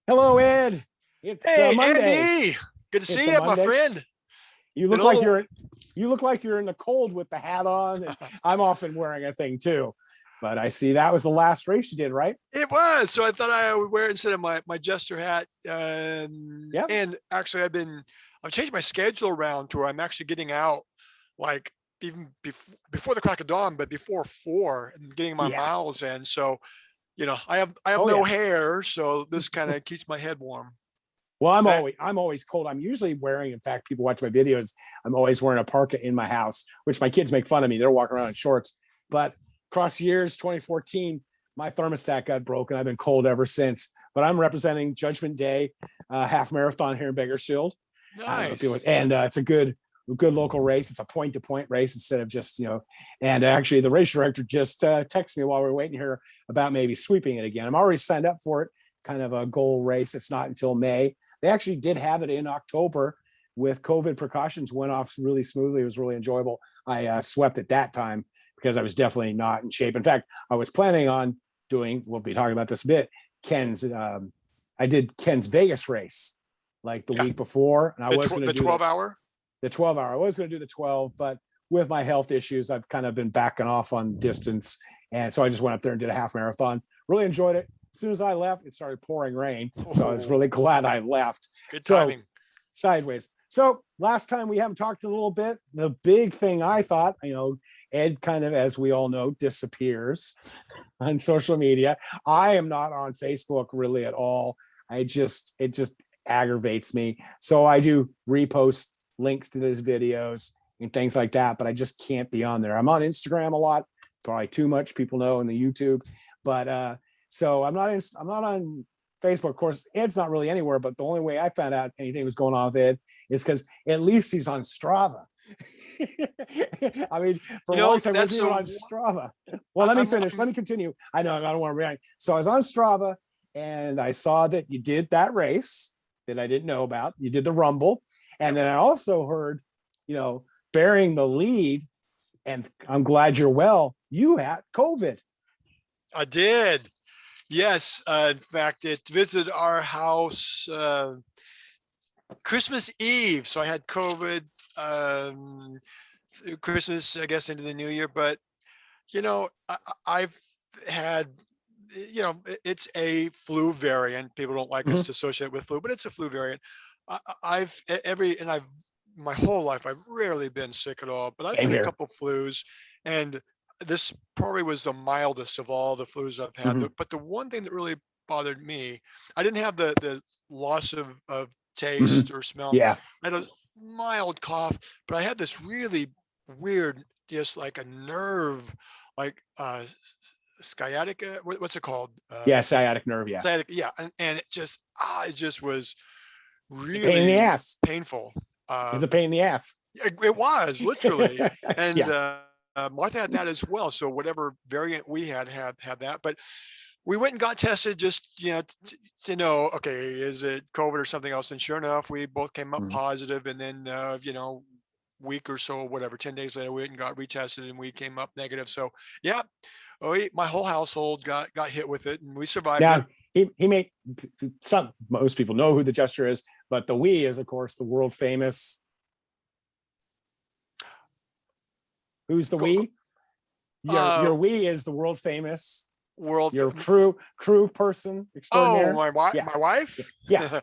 Hello, Ed. It's Hey, Monday. Andy. Good to It's see a you, my Monday. friend. You Been look a like little. you're in the cold with the hat on, and I'm often wearing a thing too. But I see that was the last race you did, right? It was. So I thought I would wear it instead of my jester hat. Yeah. And actually, I've changed my schedule around to where I'm actually getting out like even before the crack of dawn, but before 4 and getting my Yeah. miles in. So, I have Oh no yeah. hair. So this kind of keeps my head warm. Well, That, I'm always cold. I'm usually wearing, in fact, people watch my videos. I'm always wearing a parka in my house, which my kids make fun of me. They're walking around in shorts. But across the years, 2014, my thermostat got broken. I've been cold ever since. But I'm representing Judgment Day half marathon here in Bakersfield. I don't know if people, nice. and it's a good local race. It's a point to point race instead of just, and actually the race director just texted me while we were waiting here about maybe sweeping it again. I'm already signed up for it, kind of a goal race. It's not until May. They actually did have it in October with COVID precautions, went off really smoothly. It was really enjoyable. I swept at that time because I was definitely not in shape. In fact, I was planning on doing, we'll be talking about this a bit, I did Ken's Vegas race like the Yeah. week before, and I was going to The do 12 hour. the 12 hour. I was going to do the 12, but with my health issues, I've kind of been backing off on distance. And so I just went up there and did a half marathon. Really enjoyed it. As soon as I left, it started pouring rain. So I was Oh, really glad I left. good So timing. sideways. So last time we haven't talked a little bit. The big thing I thought, Ed kind of, as we all know, disappears on social media. I am not on Facebook really at all. It just aggravates me. So I do repost links to his videos and things like that, but I just can't be on there. I'm on Instagram a lot, probably too much. People know in the YouTube, but so I'm not on Facebook. Of course, Ed's not really anywhere, but the only way I found out anything was going on with Ed is because at least he's on Strava. I mean, for a long time, I That's wasn't even so. on Strava. Well, let me finish. Let I'm me continue. I know I don't want to react. So I was on Strava and I saw that you did that race that I didn't know about. You did the Rumble. And Yep. then I also heard, you know, bearing the lead, and I'm glad you're well, you had COVID. I did. Yes. In fact, it visited our house Christmas Eve. So I had COVID through Christmas, I guess, into the new year. But, I've had, it's a flu variant. People don't like us Mhm. to associate with flu, but it's a flu variant. I've my whole life, I've rarely been sick at all, but I've Same had a here. couple flus, and this probably was the mildest of all the flus I've had. Mhm. But the one thing that really bothered me, I didn't have the loss of Mhm. taste or smell. Yeah. I had a mild cough, but I had this really weird, just like a nerve, like sciatica. What's it called? Yeah. Sciatic nerve. Yeah. Sciatica. Yeah, and it just was It's a pain in the really ass. painful. It's a Um, pain in the ass. it was literally, and Yes. Martha had that as well. So whatever variant we had that, but we went and got tested just to know, okay, is it COVID or something else? And sure enough, we both came up Mhm. positive, and then week or so, whatever, 10 days later, we went and got retested, and we came up negative. So yeah, my whole household got hit with it, and we survived it. Now he may some most people know who the gesture is, but the we is of course the world famous. Who's the Go, go, we? uh, Your we is the world famous. world. Your crew person Oh, extraordinaire. Yeah, my wife, yeah. my wife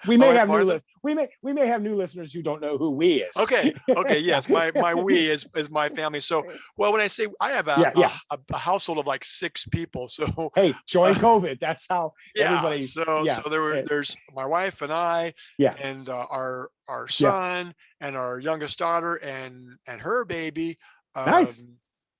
Martha. We may have new listeners who don't know who we is. Okay. Okay. Yeah, Yes. My we is my family. So, well, when I say I have yeah, yeah. a household of like 6 people, so Hey, join uh, COVID. That's how yeah. everybody. So Yeah, there's my wife and I, yeah, and our yeah. son and our youngest daughter and her baby, Nice.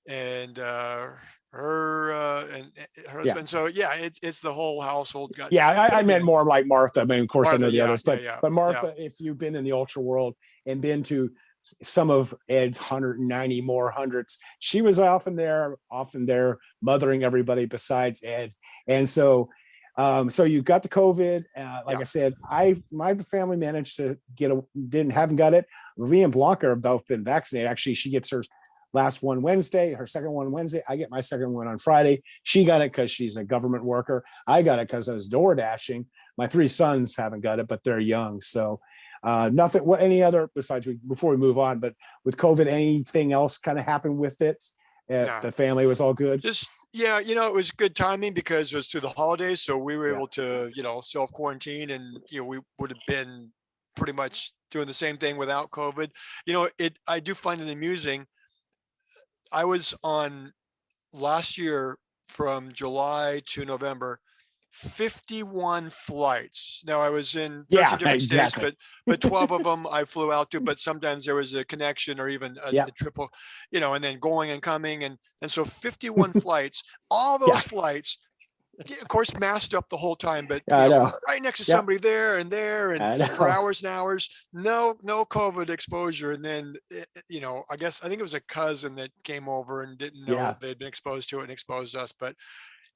and her her Yeah. husband. So yeah, it's the whole household got. Yeah, But I meant again, more like Martha. I mean, of course, I know Martha. the Yeah. others, Yeah. Yeah. but Yeah. Martha, if you've been in the ultra world and been to some of Ed's 190 more hundreds, she was often there, mothering everybody besides Ed. And so, so you got the COVID. Like Yeah. I said, my family managed to haven't got it. Me and Blanca have both been vaccinated. Actually, she gets hers last one Wednesday, her second one Wednesday. I get my second one on Friday. She got it because she's a government worker. I got it because I was door dashing. My 3 sons haven't got it, but they're young. So nothing, what, any other, besides before we move on, but with COVID, anything else kind of happened with it? No, The family was all good. just, yeah, it was good timing because it was through the holidays. So we were Yeah. able to, self quarantine, and, we would have been pretty much doing the same thing without COVID. I do find it amusing. I was on last year from July to November, 51 flights. Now I was in 13 Yeah, different states, exactly. but 12 of them I flew out to, but sometimes there was a connection or even Yeah. a triple, and then going and coming. And so 51 flights, all Yeah. those flights, of course, masked up the whole time, but I know. right next to Yep. somebody there and I for know. hours and hours, no COVID exposure. And then, I think it was a cousin that came over and didn't know Yeah. they'd been exposed to it and exposed us. But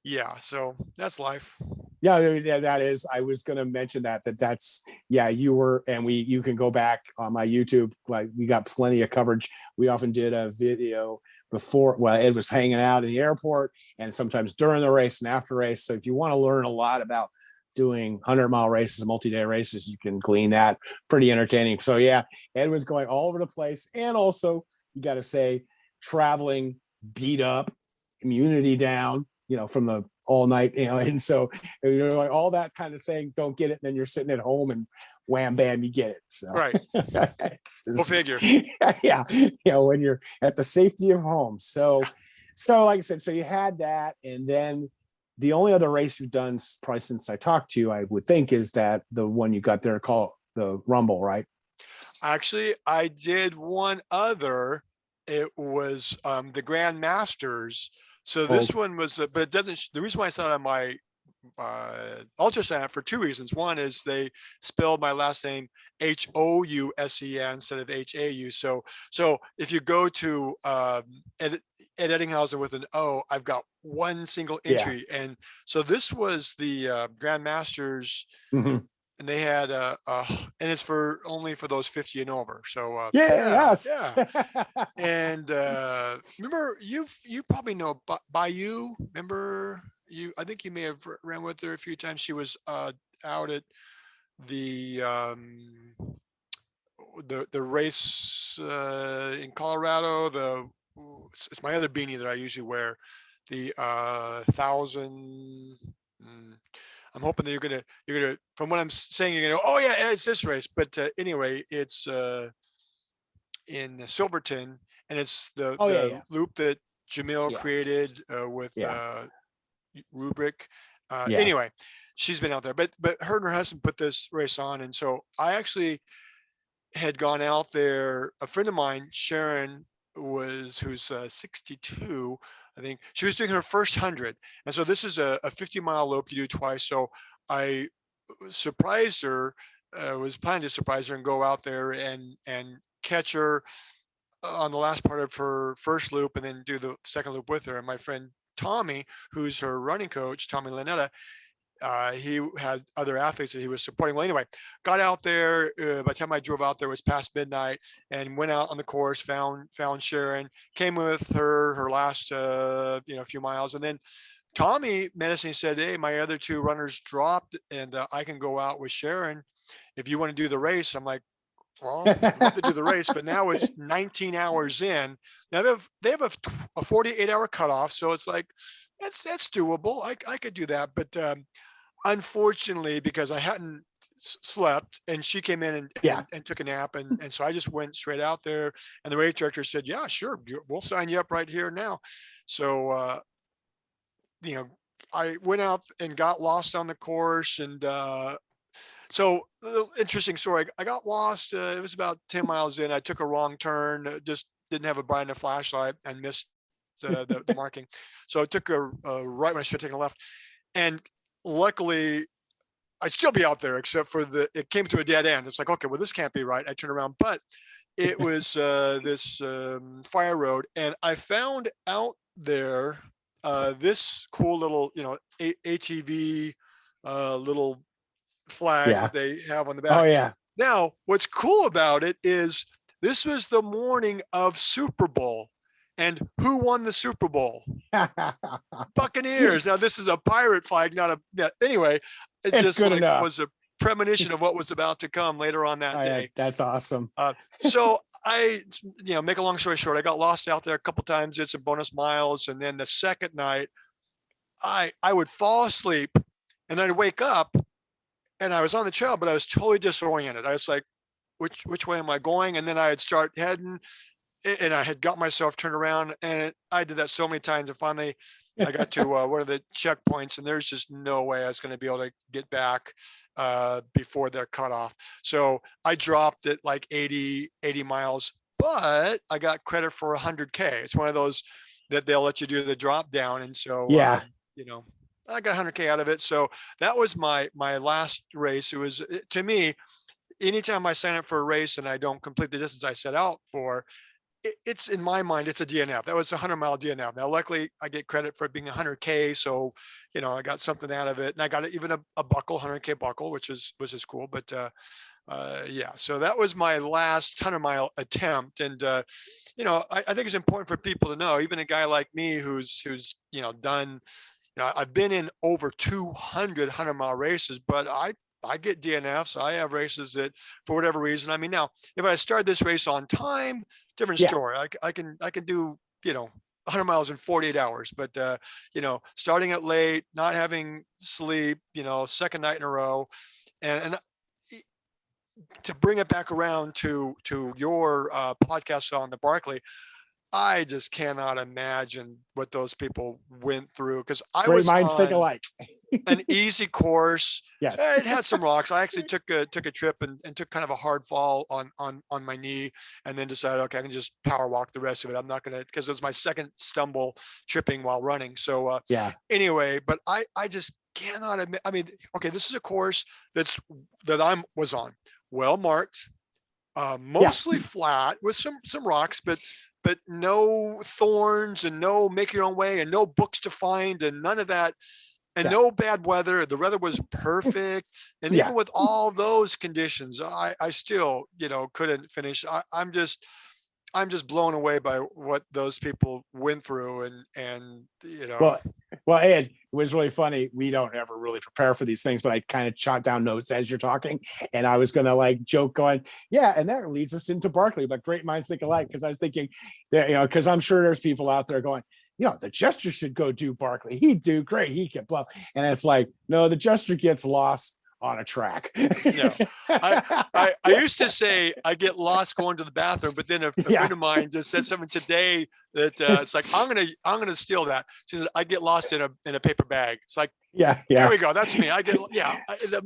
yeah, so that's life. Yeah, that is. I was going to mention that's yeah. You were, and you can go back on my YouTube. Like, we got plenty of coverage. We often did a video before. Well, Ed was hanging out in the airport, and sometimes during the race and after race. So if you want to learn a lot about doing 100-mile races, multi-day races, you can glean that. Pretty entertaining. So yeah, Ed was going all over the place, and also you got to say, traveling beat up, immunity down, from the all night, and so you're like, all that kind of thing, don't get it, and then you're sitting at home and wham bam, you get it. So Right. Go figure. yeah, when you're at the safety of home. So like I said, so you had that, and then the only other race you've done probably since I talked to you, I would think, is that the one you got there called the Rumble, right? Actually, I did one other. It was the Grand Masters. So Oh, this one was, but it doesn't. The reason why I saw it on my ultrasound, for 2 reasons. One is they spelled my last name Housea instead of Hau. So if you go to Ed Eddinghausen with an O, I've got one single yeah. entry, and so this was the Grand Masters. Mhm. And they had and it's only for those 50 and over. So Yes. And remember, you probably know Bayou. Remember, I think you may have ran with her a few times. She was out at the race in Colorado. It's my other beanie that I usually wear. The 1,000. I'm hoping that you're gonna, from what I'm saying, you're gonna, oh yeah, it's this race. But anyway, it's in Silverton, and it's the Oh yeah. loop that Jamil Yeah. created with Yeah. Rubric. Yeah. Anyway, she's been out there, but her and her husband put this race on, and so I actually had gone out there. A friend of mine, Sharon, who's 62, I think. She was doing her first 100, and so this is a 50-mile loop you do twice. So I surprised her. Was planning to surprise her and go out there and catch her on the last part of her first loop, and then do the second loop with her. And my friend Tommy, who's her running coach, Tommy Lanetta, he had other athletes that he was supporting. Well, anyway, got out there. By the time I drove out there, it was past midnight, and went out on the course. Found Sharon. Came with her last few miles, and then Tommy met us and he said, "Hey, my other 2 runners dropped, and I can go out with Sharon if you want to do the race." I'm like, well, I'd love to do the race, but now it's 19 hours in. Now they have a 48-hour cutoff, so it's like that's doable. I could do that, but unfortunately, because I hadn't slept, and she came in Yeah. and took a nap, and so I just went straight out there. And the race director said, "Yeah, sure, we'll sign you up right here now." So I went out and got lost on the course, and so interesting story. I got lost. It was about 10 miles in. I took a wrong turn. Just didn't have a bright enough flashlight and missed the marking. So I took a right when I should have taken a left. And luckily, I'd still be out there, except for it came to a dead end. It's like, okay, well, this can't be right. I turned around, but it was this fire road. And I found out there this cool little, ATV little flag Yeah. that they have on the Oh back. yeah. Now, what's cool about it is this was the morning of Super Bowl. And who won the Super Bowl? Buccaneers. Now this is a pirate flag, not a. Yeah, anyway, it It's just good like enough. was a premonition of what was about to come later on that day. That's awesome. So I, make a long story short, I got lost out there a couple times, did some bonus miles, and then the second night, I would fall asleep, and then I'd wake up, and I was on the trail, but I was totally disoriented. I was like, which way am I going? And then I'd start heading, and I had got myself turned around, and I did that so many times, and finally I got to one of the checkpoints, and there's just no way I was going to be able to get back before their cutoff. So I dropped it like 80 miles, but I got credit for 100K. It's one of those that they'll let you do the drop down, and so Yeah. I got 100K out of it. So that was my last race. It was, to me, anytime I sign up for a race and I don't complete the distance I set out for, it's in my mind, it's a DNF. That was a 100-mile DNF. Now, luckily, I get credit for it being 100K, so I got something out of it, and I got even a buckle, 100K buckle, which is cool. But yeah, so that was my last 100-mile attempt, and I think it's important for people to know, even a guy like me who's done. I've been in over 200 100-mile races, but I get DNFs. I have races that, for whatever reason. I mean, now if I start this race on time, different story. I can do 100 miles in 48 hours. But starting it late, not having sleep, second night in a row, and to bring it back around to your podcast on the Barkley. I just cannot imagine what those people went through, because I Great was minds think on alike. an easy course. Yes. It had some rocks. I actually took a trip and took kind of a hard fall on my knee, and then decided, okay, I can just power walk the rest of it. I'm not going to, because it was my second stumble tripping while running. So Yeah. anyway, but I just cannot admit, I mean, okay, this is a course that I was on, well marked, mostly flat with some rocks, but no thorns, and no make your own way, and no books to find, and none of that, and no bad weather. The weather was perfect, and even with all those conditions, I still couldn't finish. I'm just blown away by what those people went through, and Well, Ed, it was really funny. We don't ever really prepare for these things, but I kind of jot down notes as you're talking, and I was going to joke going, yeah, and that leads us into Barkley, but great minds think alike, because I was thinking that, because I'm sure there's people out there going, the Jester should go do Barkley. He'd do great. He could blow. And it's like, no, the Jester gets lost on a track. I used to say I get lost going to the bathroom, but then a friend of mine just said something today that it's like, I'm gonna steal that. She said, I get lost in a paper bag. It's like, there we go. That's me. I get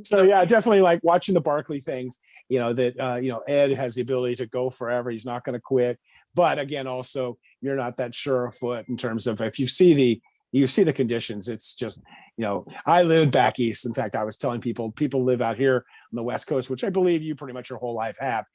So definitely like watching the Barkley things, that Ed has the ability to go forever. He's not going to quit. But again, also, you're not that sure of foot in terms of, if you see the conditions, it's just, I live back east. In fact, I was telling people live out here on the West Coast, which I believe you pretty much your whole life have.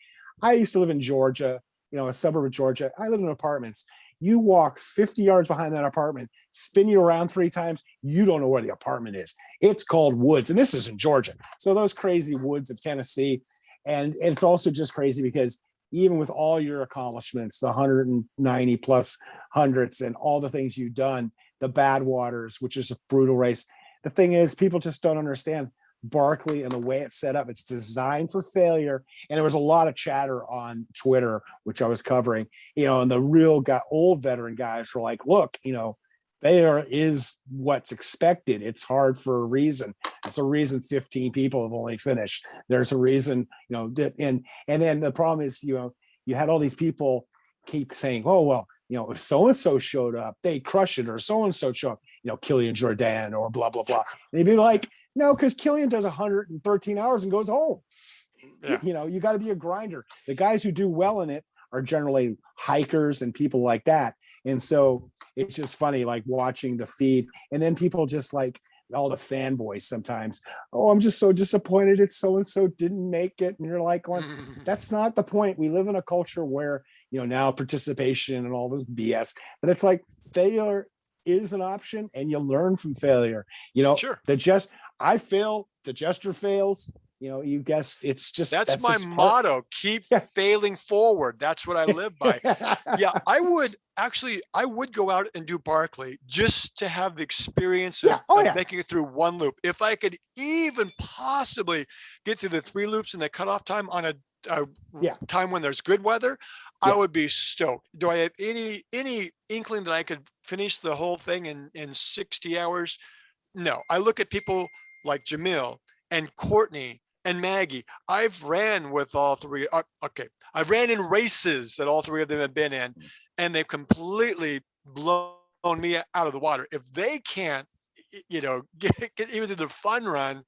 I used to live in Georgia, a suburb of Georgia. I live in apartments. You walk 50 yards behind that apartment, spin you around 3 times, you don't know where the apartment is. It's called woods, and this is in Georgia. So those crazy woods of Tennessee. And it's also just crazy because even with all your accomplishments, the 190 plus hundreds and all the things you've done, the Badwaters, which is a brutal race. The thing is, people just don't understand Barkley and the way it's set up. It's designed for failure. And there was a lot of chatter on Twitter, which I was covering, and the real old veteran guys were like, look, failure is what's expected. It's hard for a reason. It's a reason 15 people have only finished. There's a reason, and then the problem is, you had all these people keep saying, oh, well, if so-and-so showed up, they crush it, or so-and-so showed up, Killian Jordan or blah, blah, blah. And you'd be like, no, because Killian does 113 hours and goes home. You got to be a grinder. The guys who do well in it are generally hikers and people like that. And so it's just funny, watching the feed, and then people just all the fanboys sometimes, oh, I'm just so disappointed it's so-and-so didn't make it. And you're like, well, that's not the point. We live in a culture where, now participation and all this BS, but it's like failure is an option, and you learn from failure. Sure. I fail, the Jester fails. you guess That's my just part. motto. Keep failing forward. That's what I live by. Yeah, I would go out and do Barkley just to have the experience Yeah. of, Oh of yeah. making it through one loop. If I could even possibly get through the 3 loops in the cutoff time on a Yeah. time when there's good weather, I Yeah. would be stoked. Do I have any inkling that I could finish the whole thing in 60 hours? No. I look at people like Jamil and Courtney and Maggie. I've ran with all three. Okay, I ran in races that all three of them have been in, and they've completely blown me out of the water. If they can't, get even through the fun run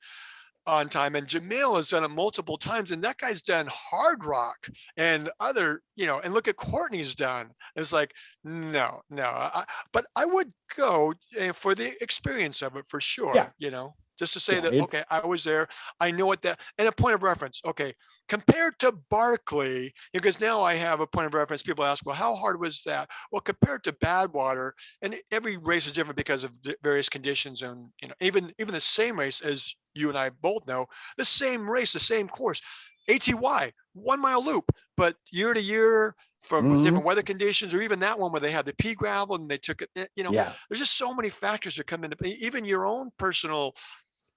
on time, and Jamil has done it multiple times, and that guy's done hard rock and other, and look at Courtney's done. It's like, no, no. But I would go for the experience of it for Yeah. sure, just to say Yeah. that, okay, I was there. I know what that, and a point of reference. Okay, compared to Barkley, because now I have a point of reference. People ask, well, how hard was that? Well, compared to Badwater, and every race is different because of various conditions, and even the same race, as you and I both know, the same race, the same course, ATY 1 mile loop, but year to year from Mhm. different weather conditions, or even that one where they had the pea gravel and they took it, Yeah. there's just so many factors that come into even your own personal,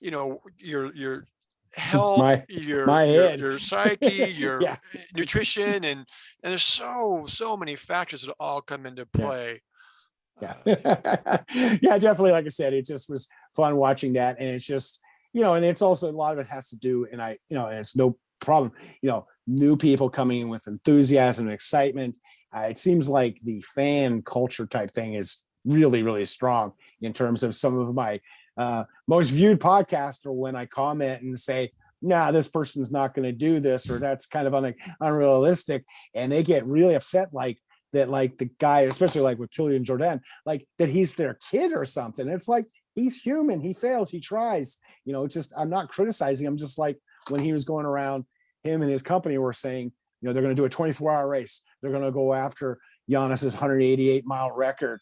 your health, My your my your head. your psyche, your Yeah. nutrition, and there's so many factors that all come into Yeah. play. Yeah. Yeah, definitely. Like I said, it just was fun watching that. And it's just, and it's also a lot of it has to do, and and it's no problem, new people coming in with enthusiasm and excitement. It seems like the fan culture type thing is really, really strong in terms of some of my most viewed podcasts, or when I comment and say, nah, this person's not going to do this, or that's kind of unrealistic. And they get really upset, like that, like the guy, especially like with Killian Jordan, like that he's their kid or something. It's like, he's human. He fails. He tries. Just, I'm not criticizing. I'm just like, when he was going around, him and his company were saying, they're going to do a 24-hour race. They're going to go after Giannis's 188-mile record.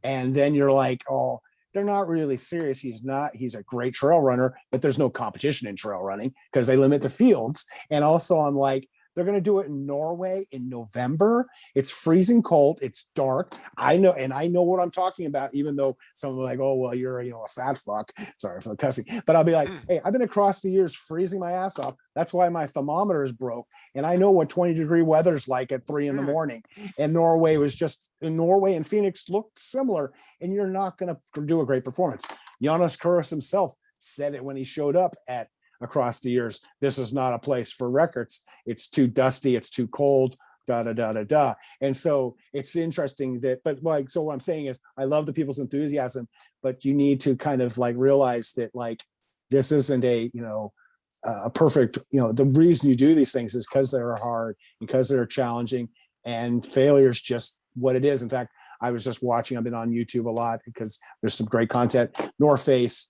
And then you're like, oh, they're not really serious. He's a great trail runner, but there's no competition in trail running because they limit the fields. And also I'm like, they're going to do it in Norway in November. It's freezing cold. It's dark. I know what I'm talking about, even though some are like, oh, well, you're, a fat fuck. Sorry for the cussing. But I'll be like, hey, I've been across the years freezing my ass off. That's why my thermometer is broke. And I know what 20-degree weather's like at 3 in the morning. And Norway and Phoenix looked similar. And you're not going to do a great performance. Giannis Kuros himself said it when he showed up at Across the Years. This is not a place for records. It's too dusty. It's too cold. Da da da da da. And so it's interesting so what I'm saying is, I love the people's enthusiasm, but you need to kind of like realize that like this isn't a perfect. The reason you do these things is because they're hard, because they're challenging, and failure is just what it is. In fact, I was just watching. I've been on YouTube a lot because there's some great content. North Face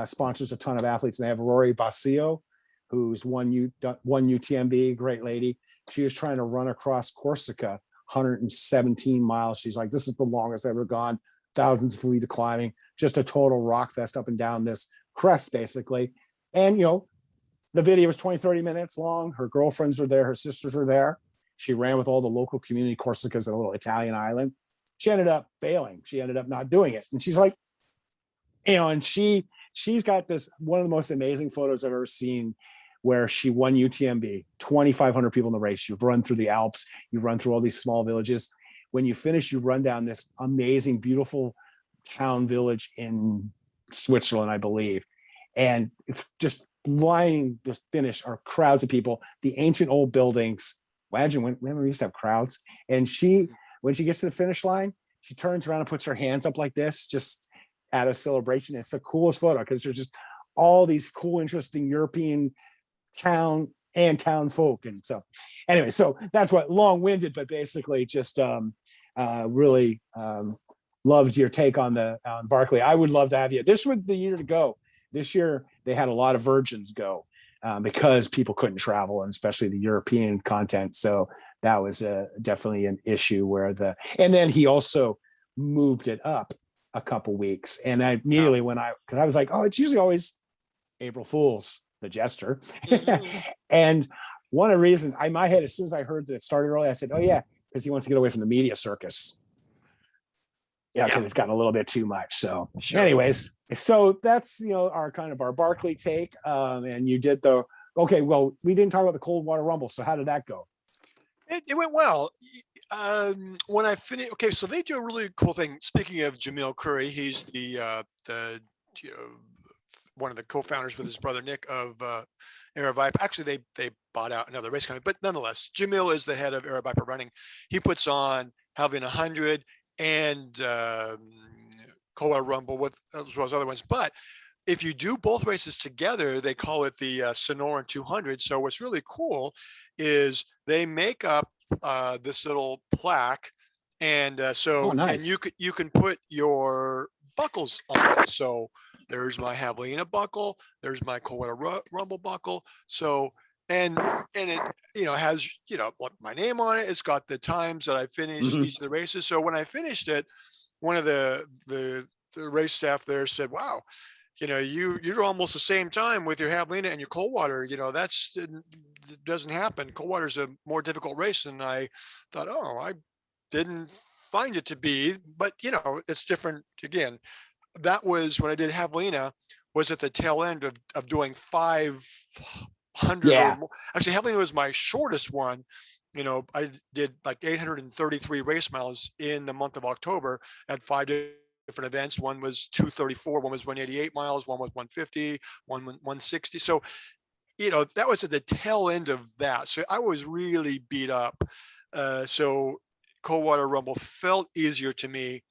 sponsors a ton of athletes, and they have Rory Basio, who's won UTMB, great lady. She was trying to run across Corsica, 117 miles. She's like, this is the longest I've ever gone, thousands of feet of climbing, just a total rock fest up and down this crest, basically. And, the video was 20-30 minutes long. Her girlfriends were there. Her sisters were there. She ran with all the local community. Corsica's a little Italian island. She ended up failing. She ended up not doing it. And she's like, and she's got this, one of the most amazing photos I've ever seen, where she won UTMB, 2,500 people in the race. You've run through the Alps, you run through all these small villages. When you finish, you run down this amazing, beautiful town village in Switzerland, I believe. And it's just lining the finish are crowds of people, the ancient old buildings. Imagine when we used to have crowds. And when she gets to the finish line, she turns around and puts her hands up like this, just out of celebration. It's the coolest photo because there's just all these cool, interesting European town folk. And so anyway, so that's what long-winded, but basically just really loved your take on Barkley. I would love to have you. This was the year to go. This year they had a lot of virgins go because people couldn't travel, and especially the European content. So that was definitely an issue and then he also moved it up a couple weeks. And I immediately because I was like, oh, it's usually always April Fools. the Jester. Mhm. And one of the reasons, in my head, as soon as I heard that it started early, I said, oh yeah, because he wants to get away from the media circus. Yeah, Yeah, because it's gotten a little bit too much. So, sure. anyways, so that's our kind of our Barkley take. And you did the okay. Well, we didn't talk about the cold water rumble. So how did that go? It went well. When I finished, okay, so they do a really cool thing. Speaking of Jamil Curry, he's the you know one of the co-founders with his brother Nick of Viper. Actually, they bought out another race company, but nonetheless, Jamil is the head of Viper Running. He puts on Having 100 and Cola Rumble with as well as other ones. But if you do both races together, they call it the Sonoran 200. So what's really cool is they make up this little plaque, and Oh, and nice. you can put your buckles on it. So there's my Javelina buckle, there's my Cola Rumble buckle. So and it has my name on it. It's got the times that I finished Mhm. each of the races. So when I finished it, one of the race staff there said, "Wow, you're almost the same time with your Javelina and your Coldwater. That's it doesn't happen. Coldwater's a more difficult race." And I thought, oh, I didn't find it to be, but it's different. Again, that was when I did Javelina, was at the tail end of doing 500 or Yeah. more. Actually, Javelina was my shortest one. I did like 833 race miles in the month of October at 5 different events. One was 234, one was 188 miles, one was 150, one 160. So, that was at the tail end of that. So I was really beat up. So Coldwater Rumble felt easier to me.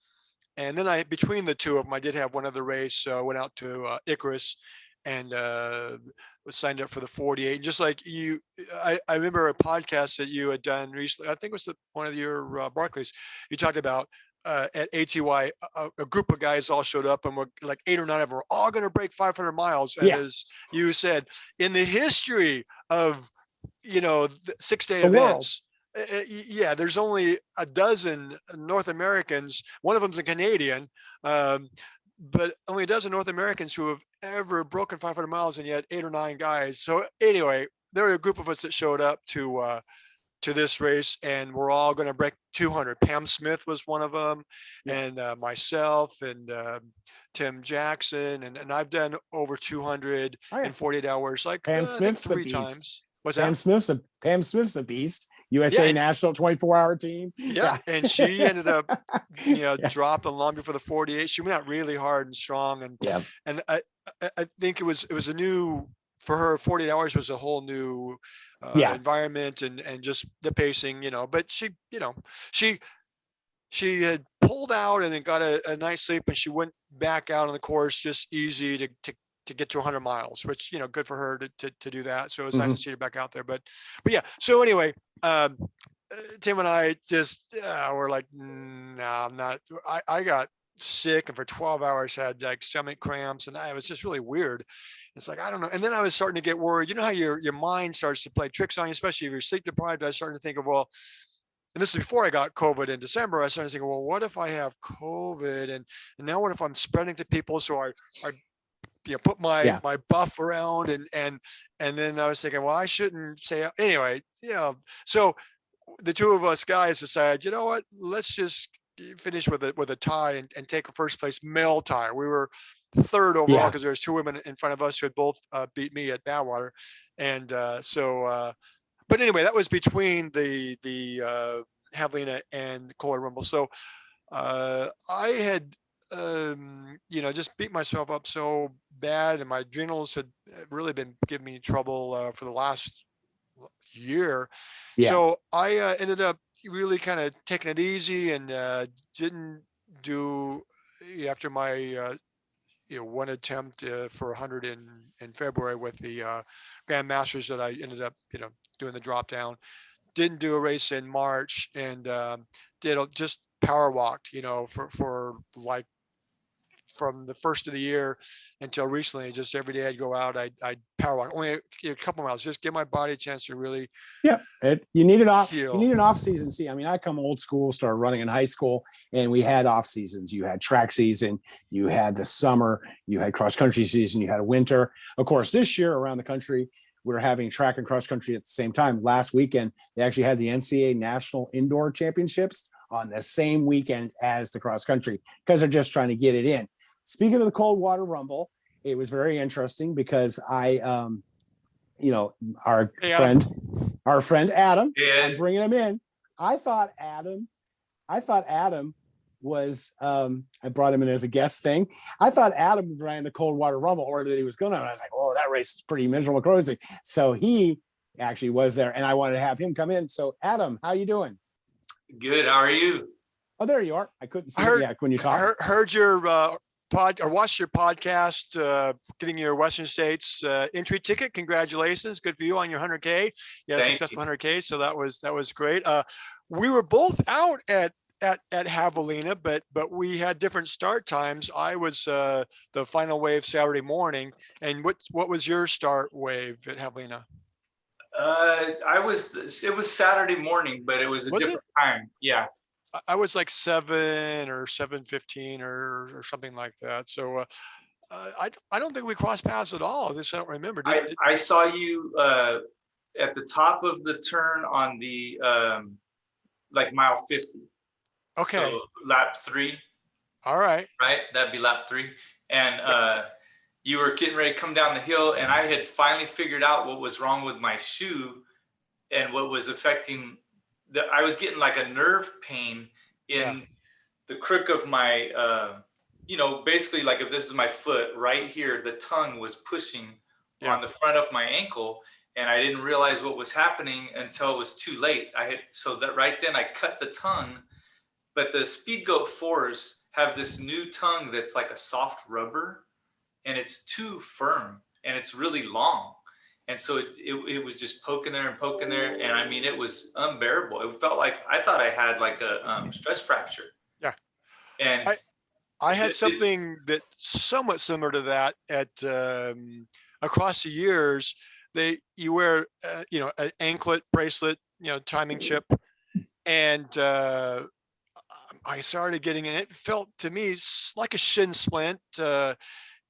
And then between the two of them, I did have one other race. Went out to Icarus and was signed up for the 48. And just like you, I remember a podcast that you had done recently. I think it was one of your Barclays. You talked about at ATY, a group of guys all showed up, and were like 8 or 9 of them were all going to break 500 miles. And Yes. as you said, in the history of 6-day The world. events, yeah, there's only a dozen North Americans. One of them's a Canadian, um, but only a dozen North Americans who have ever broken 500 miles, and yet 8 or 9 guys. So anyway, there were a group of us that showed up to this race, and we're all going to break 200. Pam Smith was one of them, Yeah. and myself and Tim Jackson, and I've done over 200 Oh, yeah. in 48 hours, like Pam I think Smith's a 3 beast. times. What's that? Pam Smith's a beast. Yeah, USA and National 24-hour team. yeah, Yeah. and she ended up, Yeah. dropping long before the 48. She went out really hard and strong, Yeah. and I think it was a new for her. 48 hours was a whole new Yeah. environment and just the pacing, But she she had pulled out and then got a nice sleep, and she went back out on the course just easy to get to 100 miles, which good for her to do that. So it was nice to Mhm. see her back out there. But yeah. So anyway, Tim and I just were like, no, I'm not. I got sick and for 12 hours had like stomach cramps, and I was just really weird. It's like I don't know. And then I was starting to get worried. You know how your mind starts to play tricks on you, especially if you're sleep deprived. I was starting to think of, well, and this is before I got COVID in December. I started thinking, well, what if I have COVID, and now what if I'm spreading to people? So I put my Yeah. my buff around, and then I was thinking, well, I shouldn't say anyway. So the two of us guys decided, you know what, let's just finish with a tie and take a first place male tie. We were third overall Yeah. because there's two women in front of us who had both beat me at Badwater, and but anyway, that was between the Javelina and Kohler Rumble. So I had just beat myself up so bad, and my adrenals had really been giving me trouble for the last year. Yeah. So I ended up really kind of taking it easy and didn't do after my one attempt for 100 in February with the Grand Masters that I ended up doing the drop down. Didn't do a race in March, and just power walked for like from the first of the year until recently. Just every day I'd go out, I'd power walk, only a couple miles, just give my body a chance to really Yeah, you need an off. You heal. need an off season. See, I mean, I come old school, started running in high school, and we had off seasons. You had track season, you had the summer, you had cross country season, you had a winter. Of course, this year around the country, we're having track and cross country at the same time. Last weekend, they actually had the NCAA National Indoor Championships on the same weekend as the cross country because they're just trying to get it in. Speaking of the cold water rumble, it was very interesting because our friend Adam, I'm bringing him in. I thought Adam was, I brought him in as a guest thing. I thought Adam ran the cold water rumble, or that he was going to. And I was like, oh, that race is pretty miserable closing. So he actually was there, and I wanted to have him come in. So Adam, how you doing? Good. How are you? Oh, there you are. I couldn't see you when you talked. Heard your watched your podcast, getting your Western States entry ticket. Congratulations. Good for you on your 100K. Yeah, successful 100K. So that was great. We were both out at Javelina, but we had different start times. I was the final wave Saturday morning. And what was your start wave at Javelina? It was Saturday morning, but it was a different time. Yeah. I was like 7 or 7:15 or something like that. So I don't think we crossed paths at all. This I don't remember. I saw you at the top of the turn on the like mile 50. Okay. So lap 3. All right. Right. That'd be lap 3. And you were getting ready to come down the hill, and I had finally figured out what was wrong with my shoe and what was affecting I was getting like a nerve pain in the crook of my, basically like if this is my foot right here, the tongue was pushing on the front of my ankle, and I didn't realize what was happening until it was too late. So that right then I cut the tongue, but the Speed Goat 4s have this new tongue that's like a soft rubber, and it's too firm and it's really long. And so it was just poking there. And I mean, it was unbearable. It felt like, I thought I had like a stress fracture. Yeah. And I had something that somewhat similar to that at across the years. You wear, an anklet bracelet, timing chip. And I started getting it. It felt to me like a shin splint.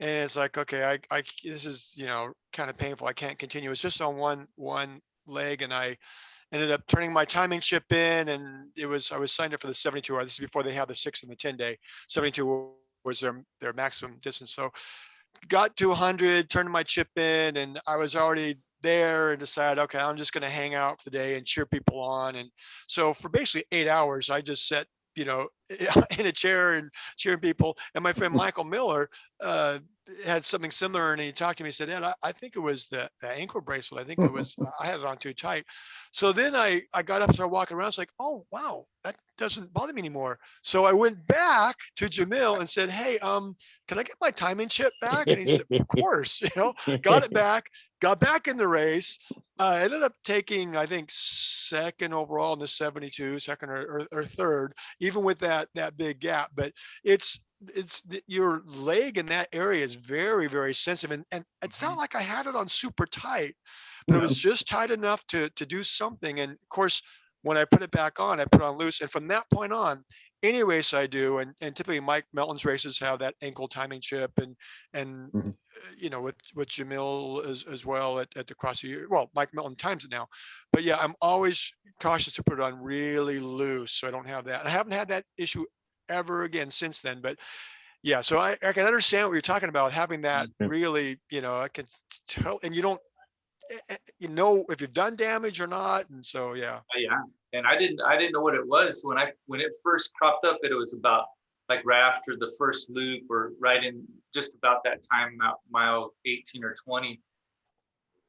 And it's like, okay, I this is, kind of painful. I can't continue. It's just on one leg, and I ended up turning my timing chip in, and I was signed up for the 72 hour. This is before they had the 6 and the 10 day. 72 was their maximum distance. So got to 100, turned my chip in, and I was already there and decided, okay, I'm just going to hang out for the day and cheer people on. And so for basically 8 hours, I just sat, in a chair and cheering people. And my friend Michael Miller had something similar, and he talked to me. He said, Ed, I think it was the ankle bracelet. I think it was, I had it on too tight. So then I got up and started walking around. It's like, oh, wow, that doesn't bother me anymore. So I went back to Jamil and said, hey, can I get my timing chip back? And he said, of course, got it back, got back in the race. Ended up taking, I think, second overall in the 72, second or third, even with that big gap. But it's your leg in that area is very, very sensitive. And it's not like I had it on super tight, but it was just tight enough to do something. And of course, when I put it back on, I put it on loose. And from that point on, any race I do, and typically Mike Melton's races have that ankle timing chip, and with Jamil as well at the cross the year. Well, Mike Melton times it now, but yeah, I'm always cautious to put it on really loose so I don't have that. I haven't had that issue ever again since then, but yeah, so I can understand what you're talking about, having that really, I can tell, and you don't, if you've done damage or not, and so yeah. Yeah, and I didn't know what it was when it first cropped up. It was about like right after the first loop, or right in just about that time, mile 18 or 20.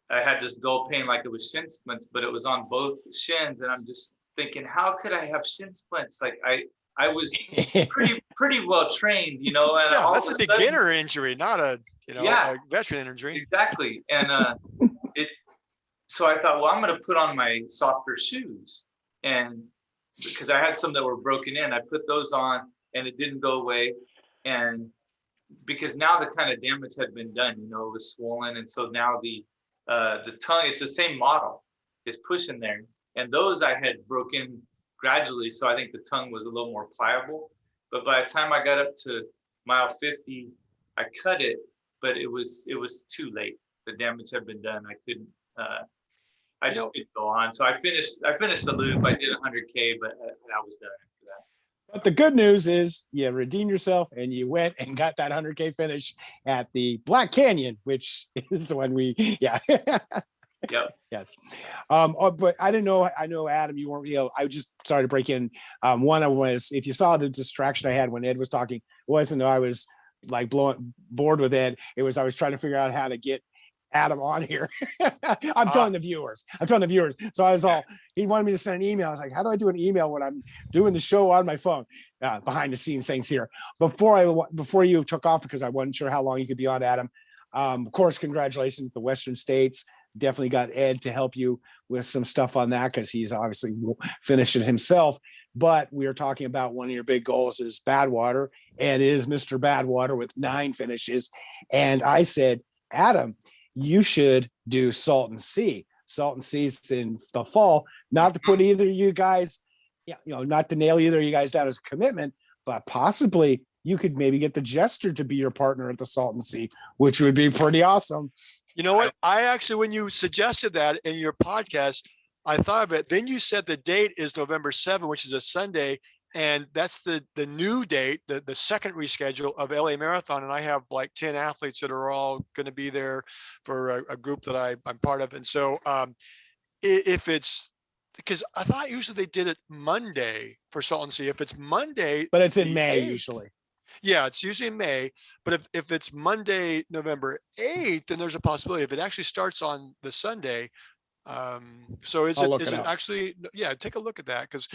I had this dull pain, like it was shin splints, but it was on both shins, and I'm just thinking, how could I have shin splints? Like I was pretty well trained, and yeah, that's a beginner injury, not a a veteran injury. Exactly. And so I thought, well, I'm going to put on my softer shoes, and because I had some that were broken in, I put those on, and it didn't go away. And because now the kind of damage had been done, it was swollen. And so now the tongue, it's the same model, is pushing there. And those I had broken gradually. So I think the tongue was a little more pliable. But by the time I got up to mile 50, I cut it, but it was too late. The damage had been done. I couldn't, I just couldn't go on. So I finished the loop. I did 100K, but I was done after that. But the good news is you redeemed yourself and you went and got that 100K finish at the Black Canyon, which is the one yeah. Yep. Yes. But I didn't know, I know, Adam, you weren't, I just started to break in. One of was, if you saw the distraction I had when Ed was talking, it wasn't I was like bored with Ed. It was, I was trying to figure out how to get Adam on here. I'm telling the viewers. So I was he wanted me to send an email. I was like, how do I do an email when I'm doing the show on my phone? Behind the scenes things here. Before you took off, because I wasn't sure how long you could be on, Adam. Of course, congratulations to the Western States. Definitely got Ed to help you with some stuff on that, because he's obviously finished it himself. But we are talking about one of your big goals is Badwater. Ed is Mr. Badwater with 9 finishes. And I said, Adam, you should do Salton Sea. Salton Sea's in the fall, not to put either of you guys, not to nail either of you guys down as a commitment, but possibly you could maybe get the Jester to be your partner at the Salton Sea, which would be pretty awesome. You know what? I actually, when you suggested that in your podcast, I thought of it. Then you said the date is November 7th, which is a Sunday. And that's the new date, the second reschedule of LA Marathon. And I have like 10 athletes that are all going to be there for a group that I'm part of. And so if it's, because I thought usually they did it Monday for Salton Sea. If it's Monday. But it's in May usually. Yeah, it's usually in May. But if it's Monday, November 8th, then there's a possibility. If it actually starts on the Sunday, so is it actually, yeah, take a look at that, because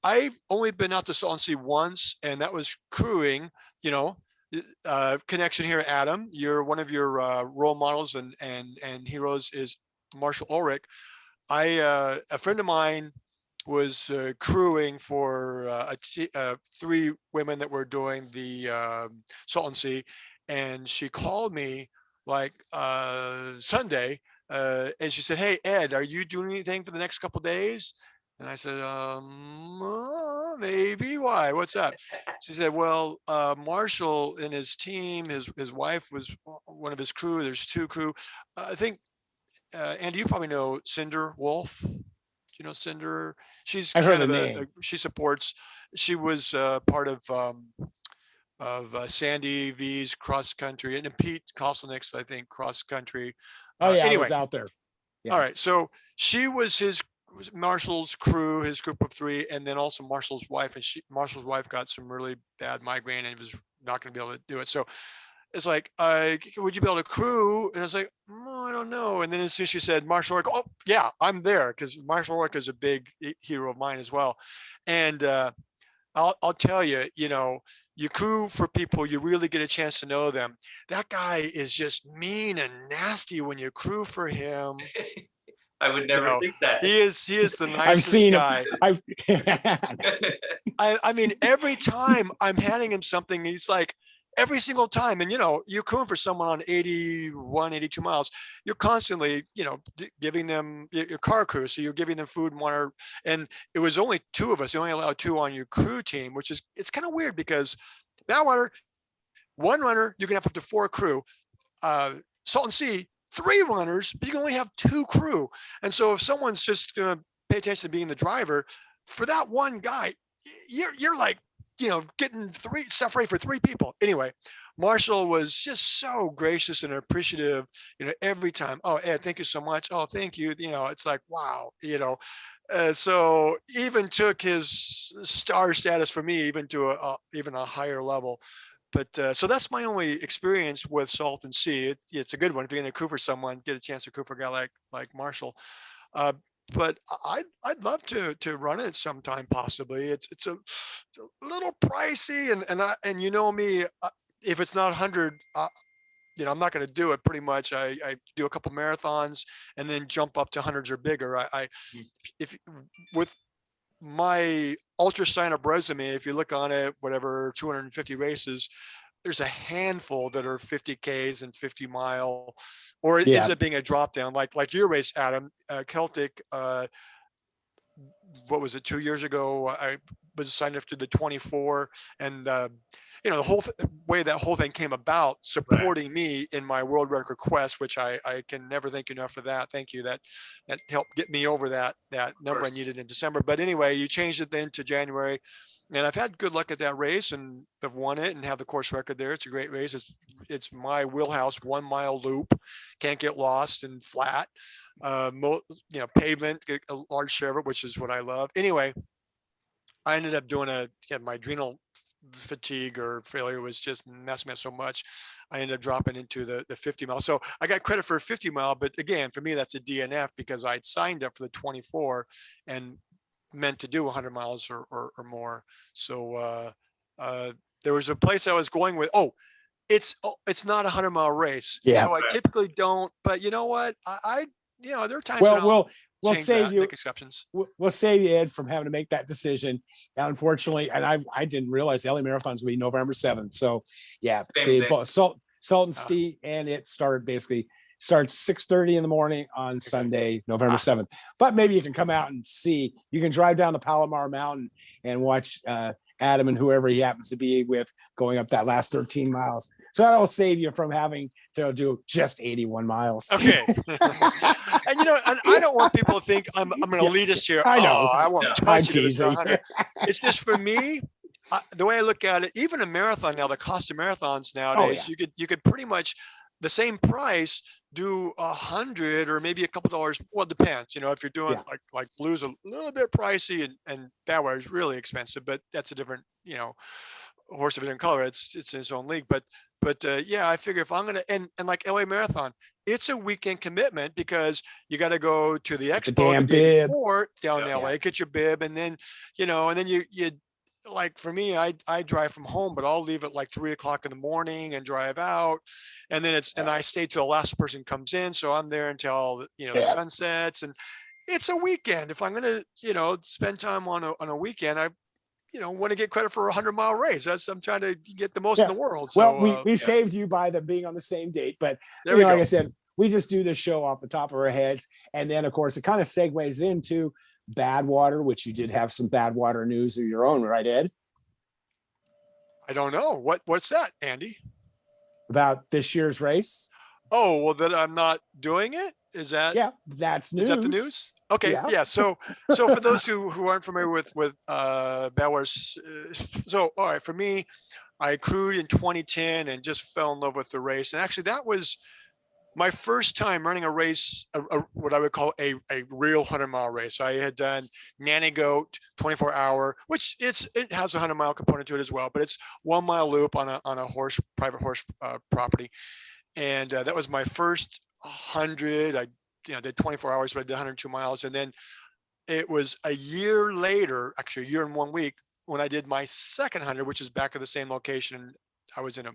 I've only been out to Salton Sea once, and that was crewing. Connection here, Adam, you're one of your role models and heroes is Marshall Ulrich. A friend of mine was crewing for 3 women that were doing the Salton Sea, and she called me like Sunday. And she said, "Hey, Ed, are you doing anything for the next couple of days?" And I said, maybe. Why? What's up? She said, well, Marshall and his team, his wife was one of his crew. There's 2 crew. I think, Andy, you probably know Cinder Wolf. Do you know Cinder? She's I've heard the name. She supports. She was part of Sandy V's cross country, and Pete Kostelnick's, I think, cross country. Oh yeah, anyway, I was out there. Yeah. All right, so she was Marshall's crew, his group of 3, and then also Marshall's wife. And Marshall's wife got some really bad migraine and was not going to be able to do it. So it's like, would you be able to crew? And I was like, I don't know. And then as soon as she said Marshall Ulrich, oh yeah, I'm there, because Marshall Ulrich is a big hero of mine as well. And I'll tell you, you crew for people, you really get a chance to know them. That guy is just mean and nasty when you crew for him. I would never think that. He is the nicest I've seen guy. him. I mean, every time I'm handing him something, he's like, every single time. And, you're crewing for someone on 81, 82 miles. You're constantly, giving them your car crew. So you're giving them food and water. And it was only 2 of us. You only allowed 2 on your crew team, which is, it's kind of weird, because Badwater, 1 runner, you can have up to 4 crew. Salton Sea, 3 runners, but you can only have 2 crew. And so if someone's just going to pay attention to being the driver, for that one guy, you're like, getting 3 stuff ready for 3 people. Anyway, Marshall was just so gracious and appreciative, every time. Oh, Ed, thank you so much. Oh, thank you. It's like, wow, so even took his star status for me, even to even a higher level. But so that's my only experience with Salton Sea. It's a good one. If you're going to crew for someone, get a chance to crew for a guy like Marshall. But I'd love to run it sometime, possibly. It's a little pricey, and you know me, if it's not 100, I'm not going to do it. Pretty much, I do a couple marathons and then jump up to hundreds or bigger. If with my ultra sign up resume, if you look on it, whatever, 250 races, there's a handful that are 50Ks and 50-mile, or it Yeah. ends up being a drop down, like your race, Adam, Celtic. What was it, 2 years ago? I was signed up to the 24, and the whole way that whole thing came about, supporting me in my world record quest, which I can never thank you enough for that. Thank you. That helped get me over that number I needed in December. But anyway, you changed it then to January, and I've had good luck at that race and have won it and have the course record there. It's a great race. It's my wheelhouse, 1 mile loop, can't get lost and flat. Pavement, a large share of it, which is what I love. Anyway, I ended up doing my adrenal fatigue or failure was just messing me up so much. I ended up dropping into the 50 mile. So I got credit for a 50 mile, but again, for me, that's a DNF because I'd signed up for the 24 and meant to do 100 miles or more. So there was a place I was going with. It's not a 100-mile race. Yeah. So I typically don't, but you know what? there are times when We'll change save that, you. make exceptions. We'll save you, Ed, from having to make that decision. Unfortunately, and I didn't realize LA Marathon's will be November 7th. So yeah, they both Salt and Steep, and it starts 6:30 in the morning on Sunday, November 7th. But maybe you can come out and see. You can drive down the Palomar Mountain and watch Adam and whoever he happens to be with going up that last 13 miles. So that'll save you from having to do just 81 miles. Okay. And I don't want people to think I'm an elitist here. I know. I won't I'm touch it. teasing. It's just for me, the way I look at it, even a marathon now, the cost of marathons nowadays, you could pretty much the same price do 100 or maybe a couple dollars. Well, it depends. If you're doing like Blue's a little bit pricey and Badwater is really expensive, but that's a different, horse of a different color. It's in its own league. But I figure if I'm gonna and like LA Marathon, it's a weekend commitment because you got to go to the expo the day before down in LA, get your bib, and then you like for me, I drive from home, but I'll leave at like 3:00 in the morning and drive out, and then and I stay till the last person comes in, so I'm there until the sun sets, and it's a weekend. If I'm gonna spend time on a weekend, I want to get credit for a 100-mile race. I'm trying to get the most in the world. So, well, we saved you by them being on the same date, but like I said, we just do this show off the top of our heads, and then of course it kind of segues into Badwater, which you did have some Badwater news of your own, right, Ed? I don't know what's that, Andy? About this year's race? Oh, well, that I'm not doing it. Is that? Yeah, that's news. Is that the news? Okay, yeah. So for those who aren't familiar with Badwater, so all right, for me, I crewed in 2010 and just fell in love with the race, and actually that was my first time running a race, what I would call a real 100-mile race. I had done Nanny Goat 24-hour, which it has a 100-mile component to it as well, but it's 1 mile loop on a private horse property, and that was my first 100. I did 24 hours, but I did 102 miles, and then it was a year later, actually a year and 1 week, when I did my second 100, which is back at the same location. I was in a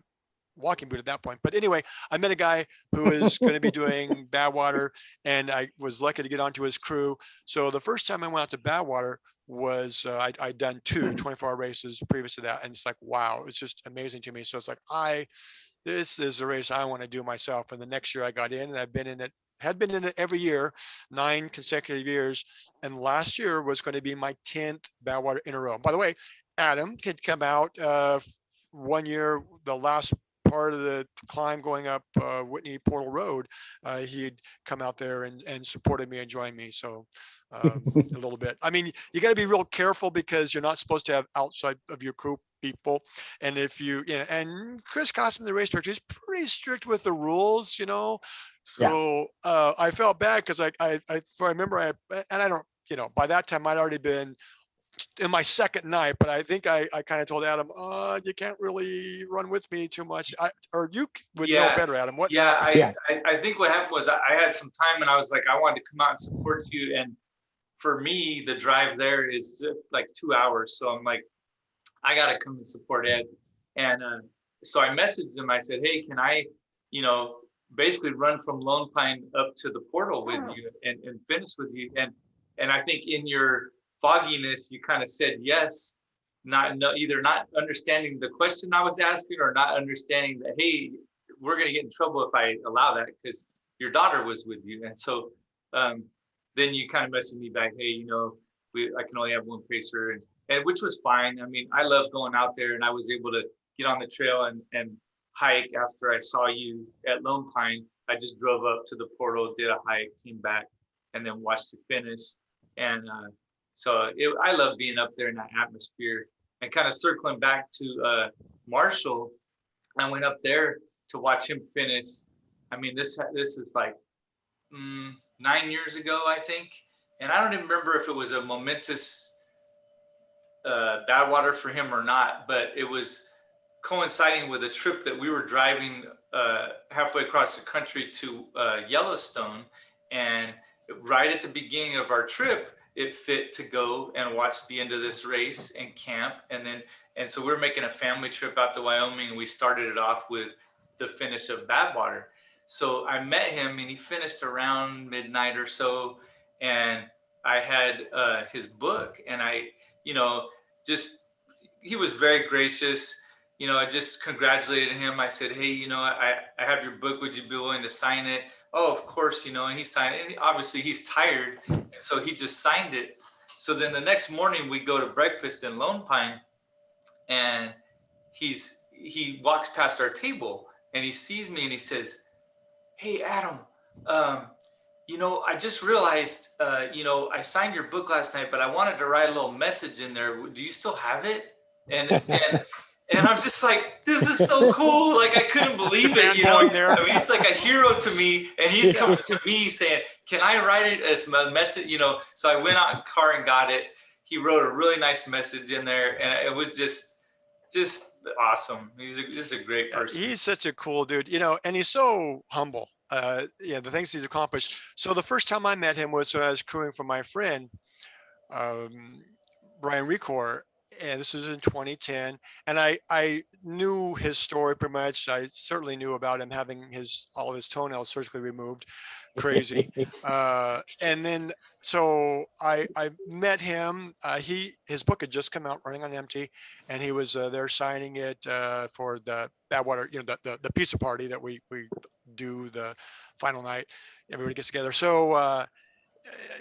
walking boot at that point. But anyway, I met a guy who is going to be doing Badwater, and I was lucky to get onto his crew. So the first time I went out to Badwater was I'd done 2 24-hour races previous to that, and it's like, wow, it's just amazing to me. So it's like this is a race I want to do myself. And the next year I got in, and I've been in it, had been in it every year, 9 consecutive years, and last year was going to be my 10th Badwater in a row. By the way, Adam could come out 1 year, the last part of the climb going up Whitney Portal Road, he'd come out there and supported me and joined me. So a little bit. I mean, you got to be real careful because you're not supposed to have outside of your crew people. And if and Chris Cosman, the race director, is pretty strict with the rules, So I felt bad because I remember and I don't, by that time I'd already been in my second night, but I think I kind of told Adam, you can't really run with me too much. Or you would know better, Adam. What? I think what happened was I had some time and I was like, I wanted to come out and support you. And for me, the drive there is like 2 hours. So I'm like, I got to come and support Ed. And so I messaged him. I said, hey, can I, basically run from Lone Pine up to the portal with you and finish with you. And I think in your fogginess, you kind of said yes, either not understanding the question I was asking or not understanding that, hey, we're going to get in trouble if I allow that because your daughter was with you. And so then you kind of messaged me back, hey, I can only have one pacer, and which was fine. I mean, I love going out there, and I was able to get on the trail and hike after I saw you at Lone Pine. I just drove up to the portal, did a hike, came back, and then watched you finish. And I love being up there in that atmosphere. And kind of circling back to Marshall, I went up there to watch him finish. I mean, this is like 9 years ago, I think. And I don't even remember if it was a momentous Badwater for him or not, but it was coinciding with a trip that we were driving halfway across the country to Yellowstone. And right at the beginning of our trip, it fit to go and watch the end of this race and camp. And so we're making a family trip out to Wyoming, and we started it off with the finish of Badwater. So I met him, and he finished around midnight or so. And I had his book, and he was very gracious. I just congratulated him. I said, hey, I have your book. Would you be willing to sign it? Oh, of course, and he signed it. And obviously he's tired. So he just signed it. So then the next morning we go to breakfast in Lone Pine, and he walks past our table, and he sees me, and he says, hey, Adam, I just realized, I signed your book last night, but I wanted to write a little message in there. Do you still have it? And I'm just like, this is so cool. Like, I couldn't believe it, I mean, it's like a hero to me, and he's coming to me saying, can I write it as a message? So I went out in the car and got it. He wrote a really nice message in there, and it was just awesome. He's a great person. He's such a cool dude, and he's so humble. The things he's accomplished. So the first time I met him was when I was crewing for my friend, Brian Recor, and this was in 2010. And I knew his story pretty much. I certainly knew about him having all of his toenails surgically removed. Crazy. And then, so I met him. His book had just come out, Running on Empty, and he was there signing it for the Badwater, the pizza party that we do the final night. Everybody gets together. So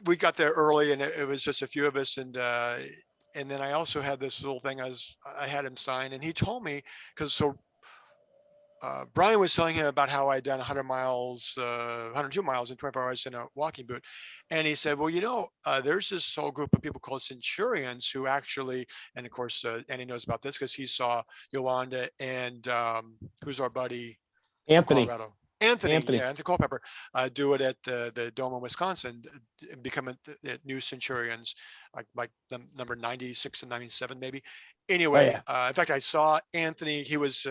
we got there early, and it was just a few of us, and then I also had this little thing I had him sign, and he told me, because Brian was telling him about how I'd done 100 miles, 102 miles in 24 hours in a walking boot. And he said, well, there's this whole group of people called centurions who actually, and of course, Andy knows about this because he saw Yolanda and who's our buddy? Anthony. Colorado. Anthony Culpepper do it at the Dome in Wisconsin, becoming new centurions, like the number 96 and 97 maybe. Anyway, in fact, I saw Anthony. He was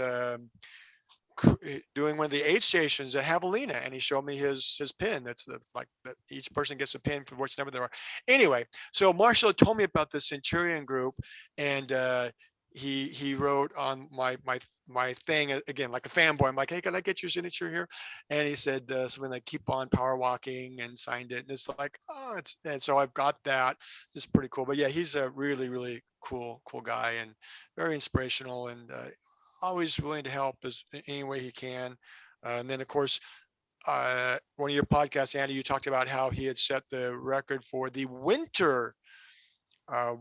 doing one of the aid stations at Javelina, and he showed me his pin. That's that each person gets a pin for which number they are. Anyway, so Marshall told me about the centurion group, and he wrote on my thing again, like a fanboy. I'm like, hey, can I get your signature here? And he said something like "keep on power walking," and signed it. And it's like, and so I've got that. It's pretty cool. But yeah, he's a really, really cool guy, and very inspirational, and always willing to help any way he can. And then of course, one of your podcasts, Andy, you talked about how he had set the record for the winter Badwater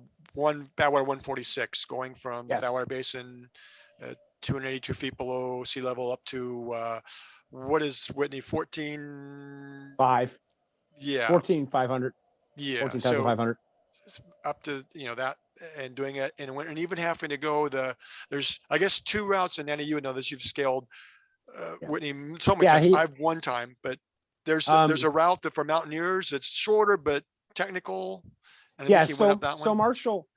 146, going from the Badwater Basin 282 feet below sea level up to what is Whitney, 14,500? Yeah, 14,500. Yeah, 14,500. So up to that, and doing it and even having to go there's I guess 2 routes, and Andy, you would know this, you've scaled Whitney so many times. I've one time, but there's a route that for mountaineers it's shorter but technical. And so Marshall,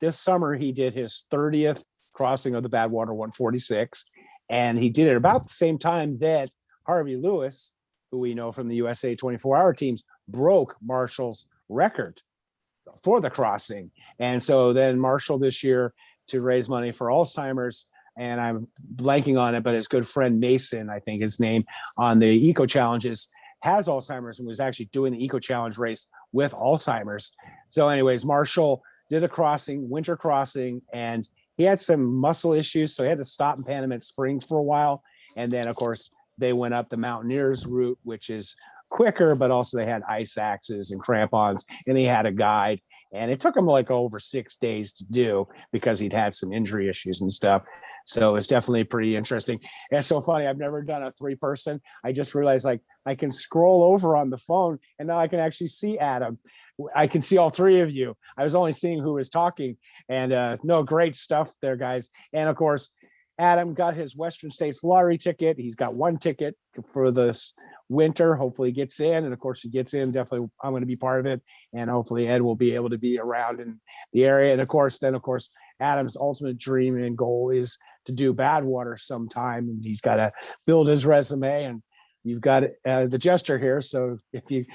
this summer he did his 30th crossing of the Badwater 146, and he did it about the same time that Harvey Lewis, who we know from the USA 24-hour teams, broke Marshall's record for the crossing. And so then Marshall this year, to raise money for Alzheimer's, and I'm blanking on it, but his good friend Mason, I think his name, on the Eco Challenges, has Alzheimer's and was actually doing the Eco Challenge race with Alzheimer's. So anyways, Marshall did a crossing, winter crossing, and he had some muscle issues, so he had to stop in Panamint Springs for a while. And then, of course, they went up the Mountaineers route, which is quicker, but also they had ice axes and crampons, and he had a guide. And it took him like over 6 days to do because he'd had some injury issues and stuff. So it's definitely pretty interesting. And it's so funny. I've never done a 3-person. I just realized like I can scroll over on the phone and now I can actually see Adam. I can see all 3 of you. I was only seeing who was talking, and no, great stuff there, guys. And of course, Adam got his Western States lottery ticket. He's got 1 ticket for this winter. Hopefully he gets in. And of course, he gets in. Definitely, I'm going to be part of it. And hopefully Ed will be able to be around in the area. And of course, Adam's ultimate dream and goal is to do Badwater sometime. And he's got to build his resume. And you've got the Jester here. So if he's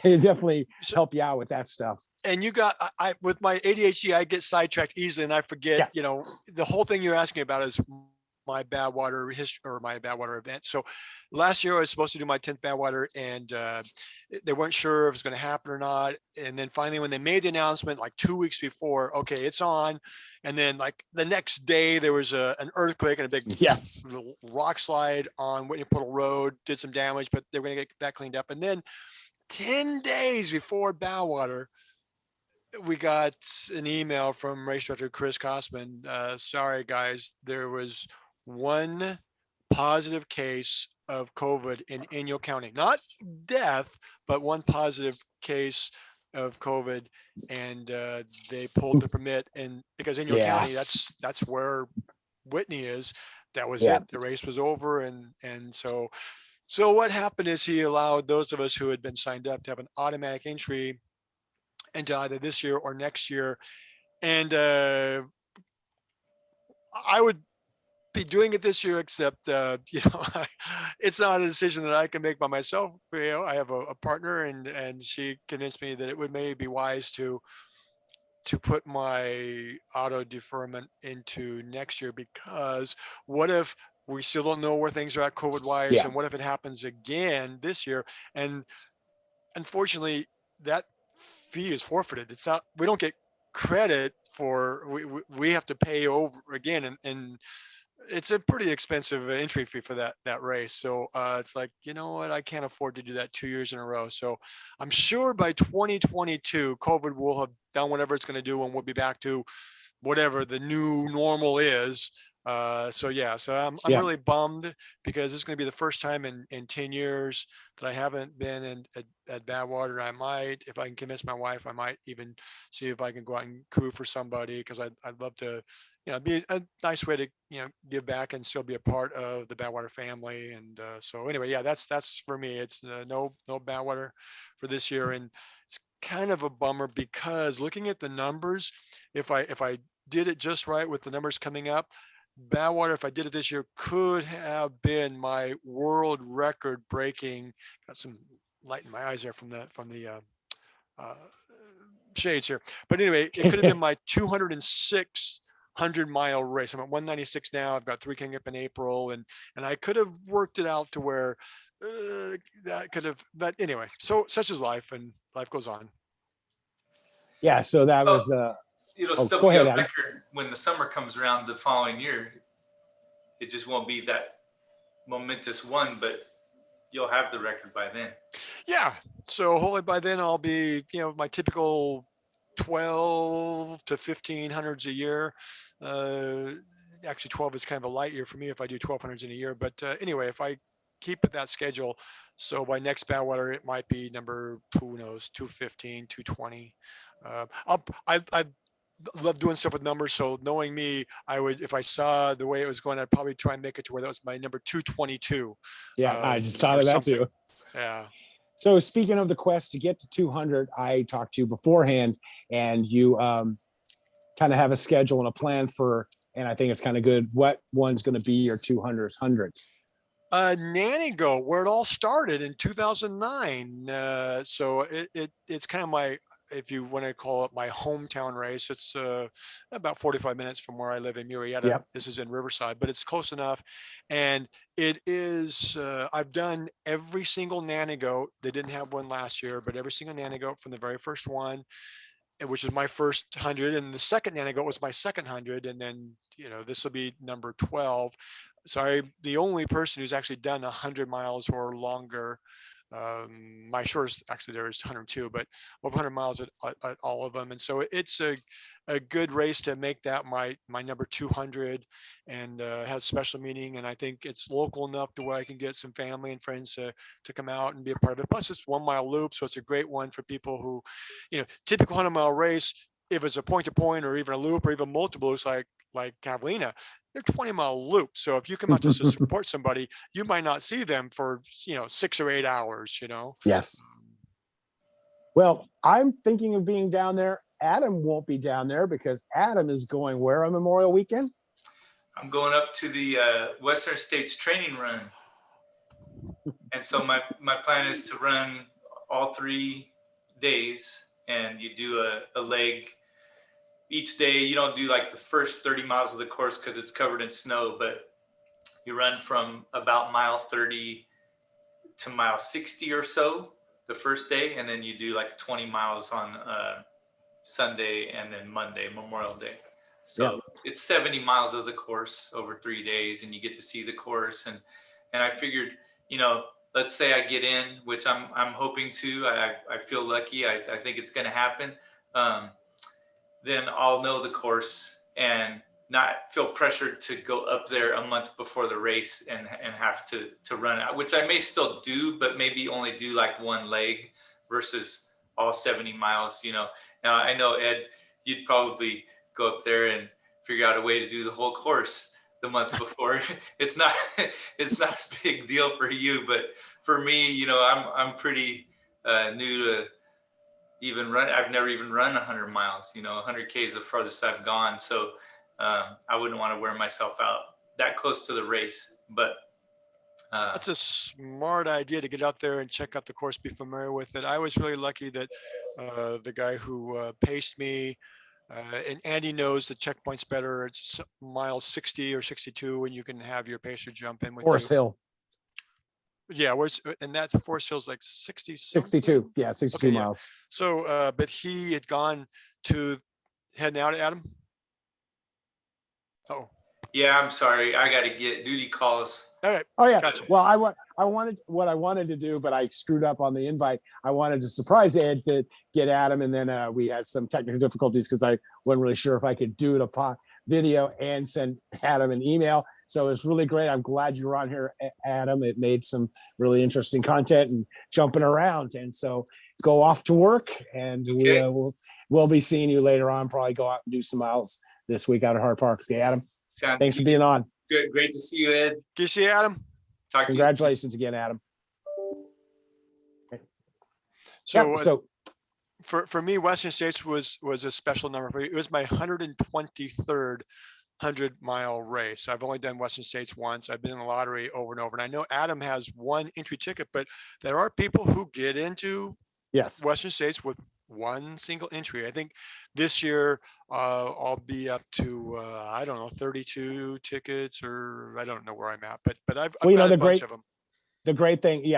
definitely help you out with that stuff. And you got, I with my ADHD, I get sidetracked easily and I forget, the whole thing you're asking about is my Badwater history or my Badwater event. So last year I was supposed to do my 10th Badwater, and they weren't sure if it was going to happen or not. And then finally, when they made the announcement, like 2 weeks before, okay, it's on. And then like the next day there was an earthquake and a big rock slide on Whitney Portal Road, did some damage, but they were going to get that cleaned up. And then 10 days before Badwater, we got an email from race director Chris Kosman. Sorry guys, there was 1 positive case of COVID in Inyo County, not death, but 1 positive case of COVID, and they pulled the permit. And because Inyo County, that's where Whitney is, that was it. The race was over, and so what happened is he allowed those of us who had been signed up to have an automatic entry into either this year or next year. And I would be doing it this year, except it's not a decision that I can make by myself. I have a partner, and she convinced me that it would maybe be wise to put my auto deferment into next year, because what if we still don't know where things are at COVID wise, and what if it happens again this year? And unfortunately, that fee is forfeited. It's not, we don't get credit for, we have to pay over again, and it's a pretty expensive entry fee for that race. So it's like, you know what, I can't afford to do that 2 years in a row. So I'm sure by 2022, COVID will have done whatever it's going to do, and we'll be back to whatever the new normal is. So I'm really bummed, because it's going to be the first time in 10 years that I haven't been at Badwater. I might, if I can convince my wife, I might even see if I can go out and crew for somebody, because I'd love to, be a nice way to, give back and still be a part of the Badwater family. And so anyway, that's for me. It's no Badwater for this year. And it's kind of a bummer, because looking at the numbers, if I did it just right with the numbers coming up, Badwater, if I did it this year, could have been my world record breaking. Got some light in my eyes there from the shades here. But anyway, it could have been my 206-100-mile race. I'm at 196 now. I've got 3 coming up in April, and I could have worked it out to where that could have. But anyway, so such is life, and life goes on. Yeah. So that was. It'll still be a record when the summer comes around the following year. It just won't be that momentous one, but you'll have the record by then. Yeah. So hopefully by then I'll be, my typical 12 to 1500s a year. Actually 12 is kind of a light year for me if I do 1200s in a year. But anyway, if I keep at that schedule, so by next Badwater, it might be number, who knows, 215, 220. I love doing stuff with numbers. So knowing me, I would, if I saw the way it was going, I'd probably try and make it to where that was my number 222. Yeah, I just thought of that too. Yeah. So speaking of the quest to get to 200, I talked to you beforehand, and you kind of have a schedule and a plan for, and I think it's kind of good. What one's going to be your 200th? Nanny-Go, where it all started in 2009. So it's kind of my, if you want to call it my hometown race. It's about 45 minutes from where I live in Murrieta. Yep. This is in Riverside, but it's close enough. And it is, I've done every single Nanny-Go. They didn't have one last year, but every single Nanny-Go from the very first one. which is my first 100, and the second Nanagoat was my second 100, and then this will be number 12. So I'm the only person who's actually done 100 miles or longer. My shortest actually there is 102, but over 100 miles at all of them. And so it's a good race to make that my number 200, and has special meaning. And I think it's local enough to where I can get some family and friends to come out and be a part of it. Plus it's 1 mile loop. So it's a great one for people who, typical 100-mile race, if it's a point to point or even a loop or even multiple loops like Catalina, they're 20-mile loops. So if you come out just to support somebody, you might not see them for 6 or 8 hours. Yes. Well, I'm thinking of being down there. Adam won't be down there because Adam is going where on Memorial Weekend? I'm going up to the Western States training run. And so my plan is to run all 3 days, and you do a leg each day. You don't do like the first 30 miles of the course because it's covered in snow, but you run from about mile 30 to mile 60 or so the first day, and then you do like 20 miles on Sunday and then Monday, Memorial Day. So it's 70 miles of the course over 3 days, and you get to see the course. And I figured, let's say I get in, which I'm hoping to. I feel lucky. I think it's going to happen. Then I'll know the course and not feel pressured to go up there a month before the race and have to run out, which I may still do, but maybe only do like 1 leg versus all 70 miles. Now I know, Ed, you'd probably go up there and figure out a way to do the whole course the month before. It's not a big deal for you, but for me, I'm pretty new to even run. I've never even run 100 miles. 100K is the farthest I've gone. So I wouldn't want to wear myself out that close to the race. But that's a smart idea to get out there and check out the course, be familiar with it. I was really lucky that the guy who paced me, and Andy knows the checkpoints better. It's mile 60 or 62, and you can have your pacer jump in with Forest you. Hill. Yeah, and that Forest Hill's like 60 62. Yeah, 62 miles. So but he had gone to heading out, Adam. Oh yeah, I'm sorry, I got to get duty calls. All right. Oh yeah. Gotcha. Well, I wanted to do, but I screwed up on the invite. I wanted to surprise Ed to get Adam, and then we had some technical difficulties because I wasn't really sure if I could do it upon video and send Adam an email. So it's really great. I'm glad you're on here, Adam. It made some really interesting content and jumping around. And so go off to work, and Okay. we'll be seeing you later on. Probably go out and do some miles this week out at Hart Park. Okay, Adam. Sounds Thanks good. for being on. Good. Great to see you, Ed. Good to see you, Adam. Talk to you. Congratulations again, Adam. So for me, Western States was a special number for you. It was my 123rd 100-mile race. I've only done Western States once. I've been in the lottery over and over. And I know Adam has 1 entry ticket, but there are people who get into Western States with 1 single entry. I think this year I'll be up to I don't know, 32 tickets, or I don't know where I'm at, but I've got a bunch of them. The great thing,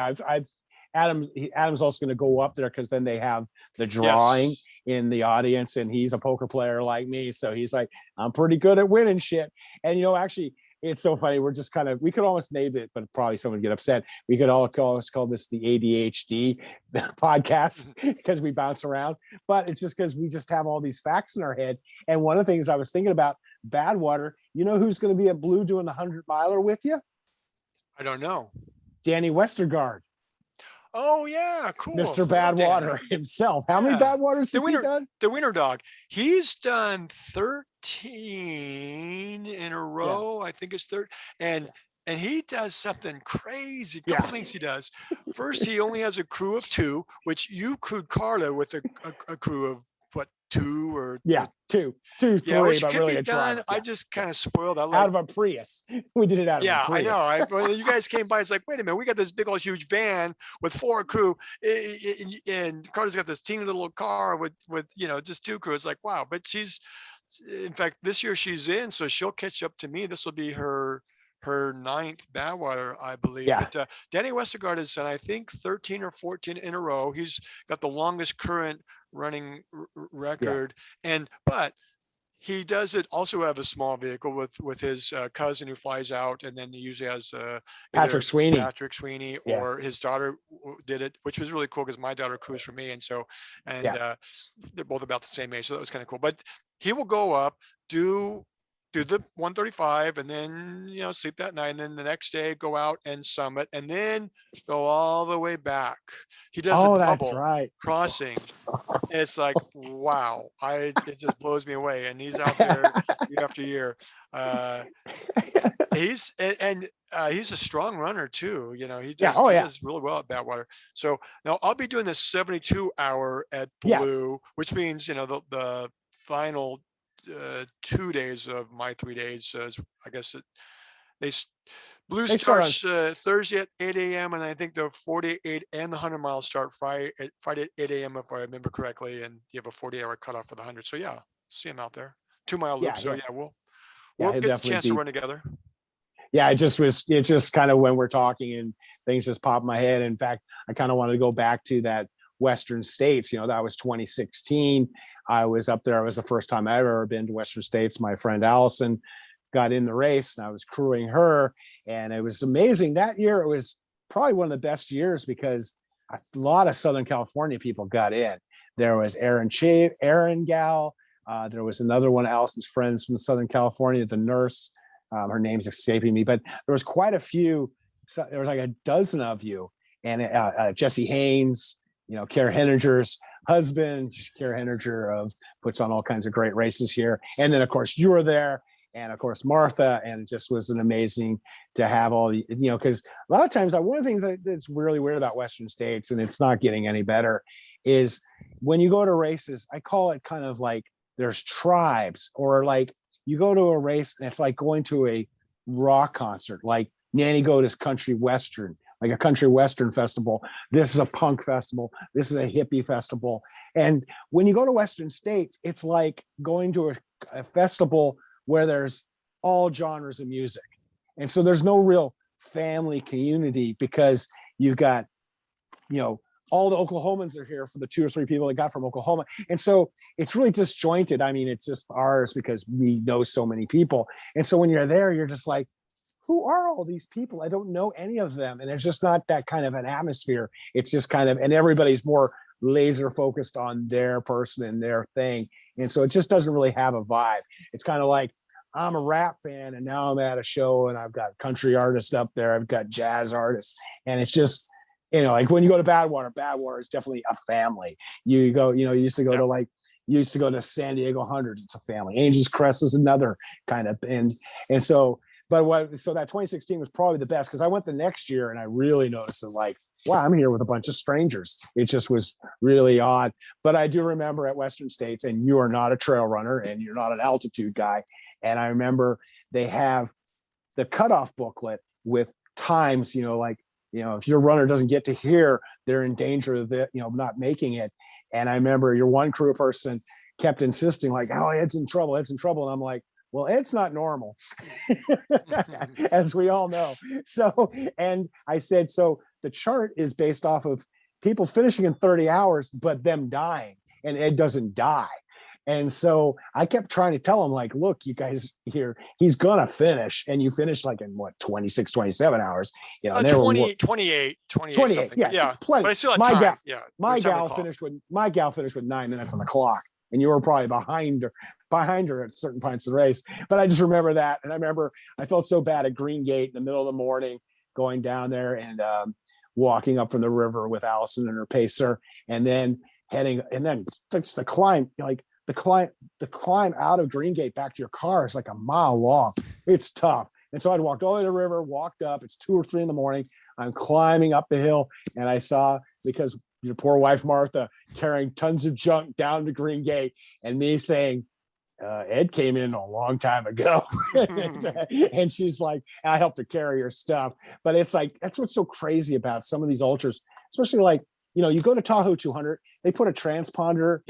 Adam's also going to go up there because then they have the drawing in the audience, and he's a poker player like me, so he's like, I'm pretty good at winning shit. And actually, it's so funny. We're just we could almost name it, but probably someone would get upset. We could almost call this the ADHD podcast because we bounce around. But it's just because we just have all these facts in our head. And one of the things I was thinking about, Badwater, who's going to be at Blue doing the 100-miler with you? I don't know. Danny Westergaard. Oh yeah, cool. Mr. Badwater himself. How many Badwaters has he done? The winner dog. He's done 13 in a row. I think it's 13. And he does something crazy. A couple things he does. First, he only has a crew of 2, which you could Carla with a crew of what, 2 or two, 3, which but could really be a done. driver. I just kind of spoiled. Out of a Prius. We did it out of a Prius. I know. When you guys came by, it's like, wait a minute, we got this big old huge van with 4 crew, and Carter's got this teeny little car with just 2 crew. It's like, wow. But in fact, this year she's in, so she'll catch up to me. This will be her her 9th Badwater, I believe. Yeah. But Danny Westergaard is, I think, 13 or 14 in a row. He's got the longest current running record. But he does it also have a small vehicle with his cousin who flies out, and then he usually has Patrick Sweeney. Patrick Sweeney, or his daughter did it, which was really cool because my daughter cruised for me, and they're both about the same age, so that was kind of cool. But he will go up, do the 135, and then sleep that night, and then the next day go out and summit, and then go all the way back. He does a double crossing. It's like, wow, it just blows me away. And he's out there year after year. He's a strong runner too. He does, he does really well at Badwater. So now I'll be doing the 72-hour at Blue, which means the final 2 days of my 3 days. I guess Blue starts Thursday at 8 a.m. and I think the 48 and the 100 miles start Friday at 8 a.m. if I remember correctly, and you have a 40-hour cutoff for the 100. So see him out there. 2-mile loop. So we'll get the chance to run together. Yeah, it's just kind of when we're talking and things just pop in my head. In fact, I kind of wanted to go back to that Western States. That was 2016. I was up there. It was the first time I've ever been to Western States. My friend Allison got in the race and I was crewing her, and it was amazing. That year it was probably one of the best years because a lot of Southern California people got in. There was Erin Gal. There was another one of Allison's friends from Southern California, the nurse. Her name's escaping me, but there was quite a few. So there was like a dozen of you, and Jesse Haynes, Kara Henninger's husband. Kara Henninger puts on all kinds of great races here, and then of course you were there. And of course, Martha, and it just was an amazing to have all the, because a lot of times one of the things that's really weird about Western States, and it's not getting any better, is when you go to races, I call it kind of like there's tribes, or like you go to a race and it's like going to a rock concert, like Nanny Goata's Country Western, like a country Western festival. This is a punk festival. This is a hippie festival. And when you go to Western States, it's like going to a festival where there's all genres of music. And so there's no real family community because you've got, all the Oklahomans are here for the 2 or 3 people that got from Oklahoma. And so it's really disjointed. I mean, it's just ours because we know so many people. And so when you're there, you're just like, who are all these people? I don't know any of them. And it's just not that kind of an atmosphere. It's just kind of, and everybody's more laser focused on their person and their thing. And so it just doesn't really have a vibe. It's kind of like, I'm a rap fan and now I'm at a show and I've got country artists up there. I've got jazz artists. And it's just, like when you go to Badwater is definitely a family. You go, you used to go to San Diego 100. It's a family. Angels Crest is another kind of, and so, so that 2016 was probably the best because I went the next year and I really noticed it, like, wow, I'm here with a bunch of strangers. It just was really odd. But I do remember at Western States, and you are not a trail runner and you're not an altitude guy. And I remember they have the cutoff booklet with times, if your runner doesn't get to here, they're in danger of it, not making it. And I remember your one crew person kept insisting like, oh, Ed's in trouble. And I'm like, well, Ed's not normal, as we all know. So, and I said, so the chart is based off of people finishing in 30 hours, but them dying, and Ed doesn't die. And so I kept trying to tell him, like, look, you guys here, he's going to finish. And you finish like in 26, 27 hours, 28 something. Yeah. Plenty. But I still had time. My gal finished with 9 minutes on the clock. And you were probably behind her at certain points of the race. But I just remember that. And I remember I felt so bad at Green Gate in the middle of the morning, going down there and walking up from the river with Allison and her pacer, and then it's the climb, the climb out of Green Gate back to your car is like a mile long. It's tough. And so I'd walked all the way to the river, walked up. It's 2 or 3 in the morning. I'm climbing up the hill, and I saw, because your poor wife Martha carrying tons of junk down to Green Gate, and me saying, Ed came in a long time ago. And she's like, and I helped her carry her stuff. But it's like, that's what's so crazy about some of these ultras, especially like, you go to Tahoe 200, they put a transponder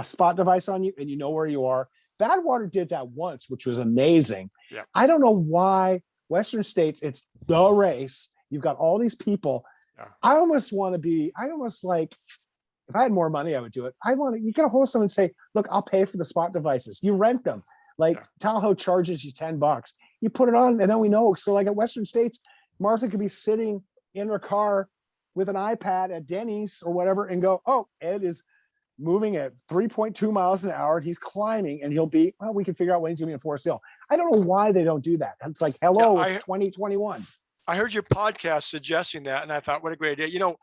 spot device on you and you know where you are. Badwater did that once, which was amazing. Yeah. I don't know why Western states, it's the race. You've got all these people. Yeah. I almost like, if I had more money, I would do it. You get a hold of someone and say, look, I'll pay for the spot devices. You rent them. Like Tahoe charges you $10. You put it on and then we know. So like at Western states, Martha could be sitting in her car with an iPad at Denny's or whatever and go, oh, Ed is moving at 3.2 miles an hour. He's climbing and we can figure out when he's going to be in Forest Hill. I don't know why they don't do that. It's like, hello, it's 2021. I heard your podcast suggesting that, and I thought, what a great idea.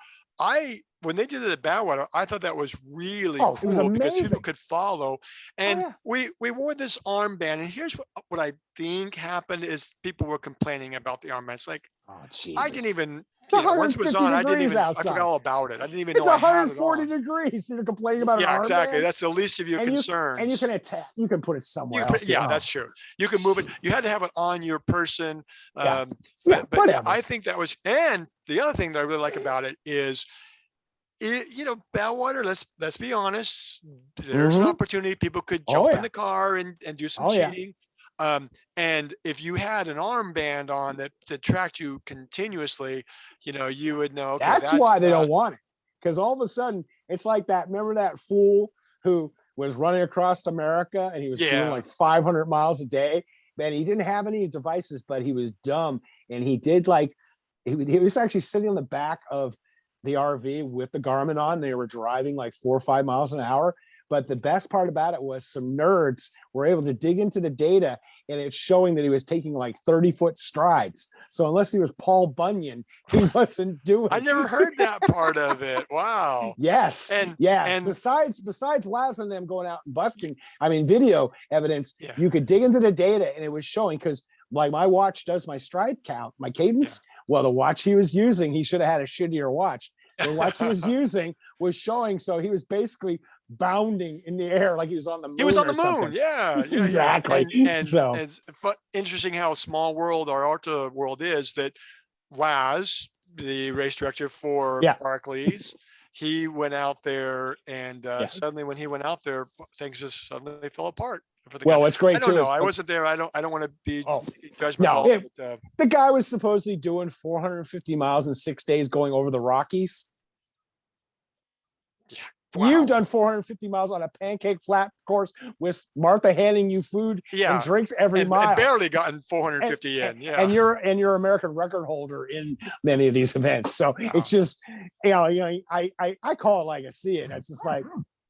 When they did it at Badwater, I thought that was really cool it was amazing. because people could follow. And we wore this armband, and here's what I think happened is people were complaining about the armband. It's like, oh, Jesus. I didn't even, once it was on, I forgot all about it. I didn't even know I had it on. It's 140 degrees. You're complaining about an armband? Yeah, exactly. That's the least of your concerns. And you can put it somewhere else. Yeah, that's true. You can move it. You had to have it on your person. But I think that was, and the other thing that I really like about it is, Badwater, let's be honest, there's an opportunity people could jump in the car and do some cheating. And if you had an armband on that tracked you continuously, you would know. Okay, that's why they don't want it. Because all of a sudden it's like that. Remember that fool who was running across America and he was doing like 500 miles a day, and he didn't have any devices, but he was dumb. And he did he was actually sitting on the back of the RV with the Garmin on. They were driving like 4 or 5 miles an hour. But the best part about it was some nerds were able to dig into the data, and it's showing that he was taking like 30-foot strides. So unless he was Paul Bunyan, he wasn't doing. I never heard that part of it. Wow. Yes. And besides Laz and them going out and busting, video evidence, you could dig into the data and it was showing, because like my watch does my stride count, my cadence. Well, the watch he was using, he should have had a shittier watch. The watch he was using was showing, so he was basically bounding in the air like he was on the moon. He was on the moon. Yeah, exactly. And so it's interesting how small world our Arta world is, that Laz, the race director for Barclays, he went out there and suddenly when he went out there, things just suddenly fell apart. Well, what's great too is I wasn't there. I don't want to be judgmental. No, the guy was supposedly doing 450 miles in 6 days going over the Rockies. Yeah. Wow. You've done 450 miles on a pancake flat course with Martha handing you food and drinks every mile. And barely gotten 450 in. Yeah. And you're American record holder in many of these events. So it's just, I call it like I see it. It's just like,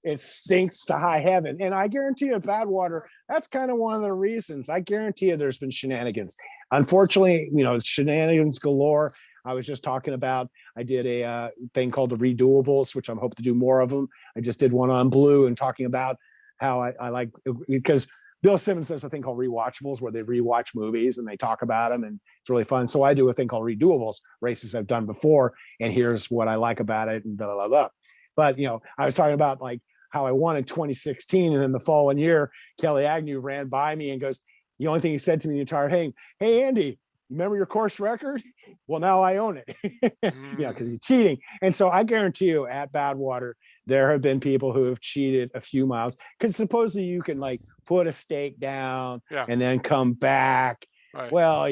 it stinks to high heaven. And I guarantee you, Badwater, that's kind of one of the reasons. I guarantee you there's been shenanigans. Unfortunately, shenanigans galore. I was just talking about, I did a thing called the Redoables, which I'm hoping to do more of them. I just did one on Blue and talking about how I like, because Bill Simmons does a thing called Rewatchables, where they rewatch movies and they talk about them, and it's really fun. So I do a thing called Redoables, races I've done before, and here's what I like about it, and blah, blah, blah. But, I was talking about like how I won in 2016, and then the following year, Kelly Agnew ran by me and goes, the only thing he said to me the entire thing, hey, Andy, remember your course record? Well, now I own it. Because he's cheating. And so I guarantee you at Badwater, there have been people who have cheated a few miles, because supposedly you can like put a stake down and then come back. Right. Well,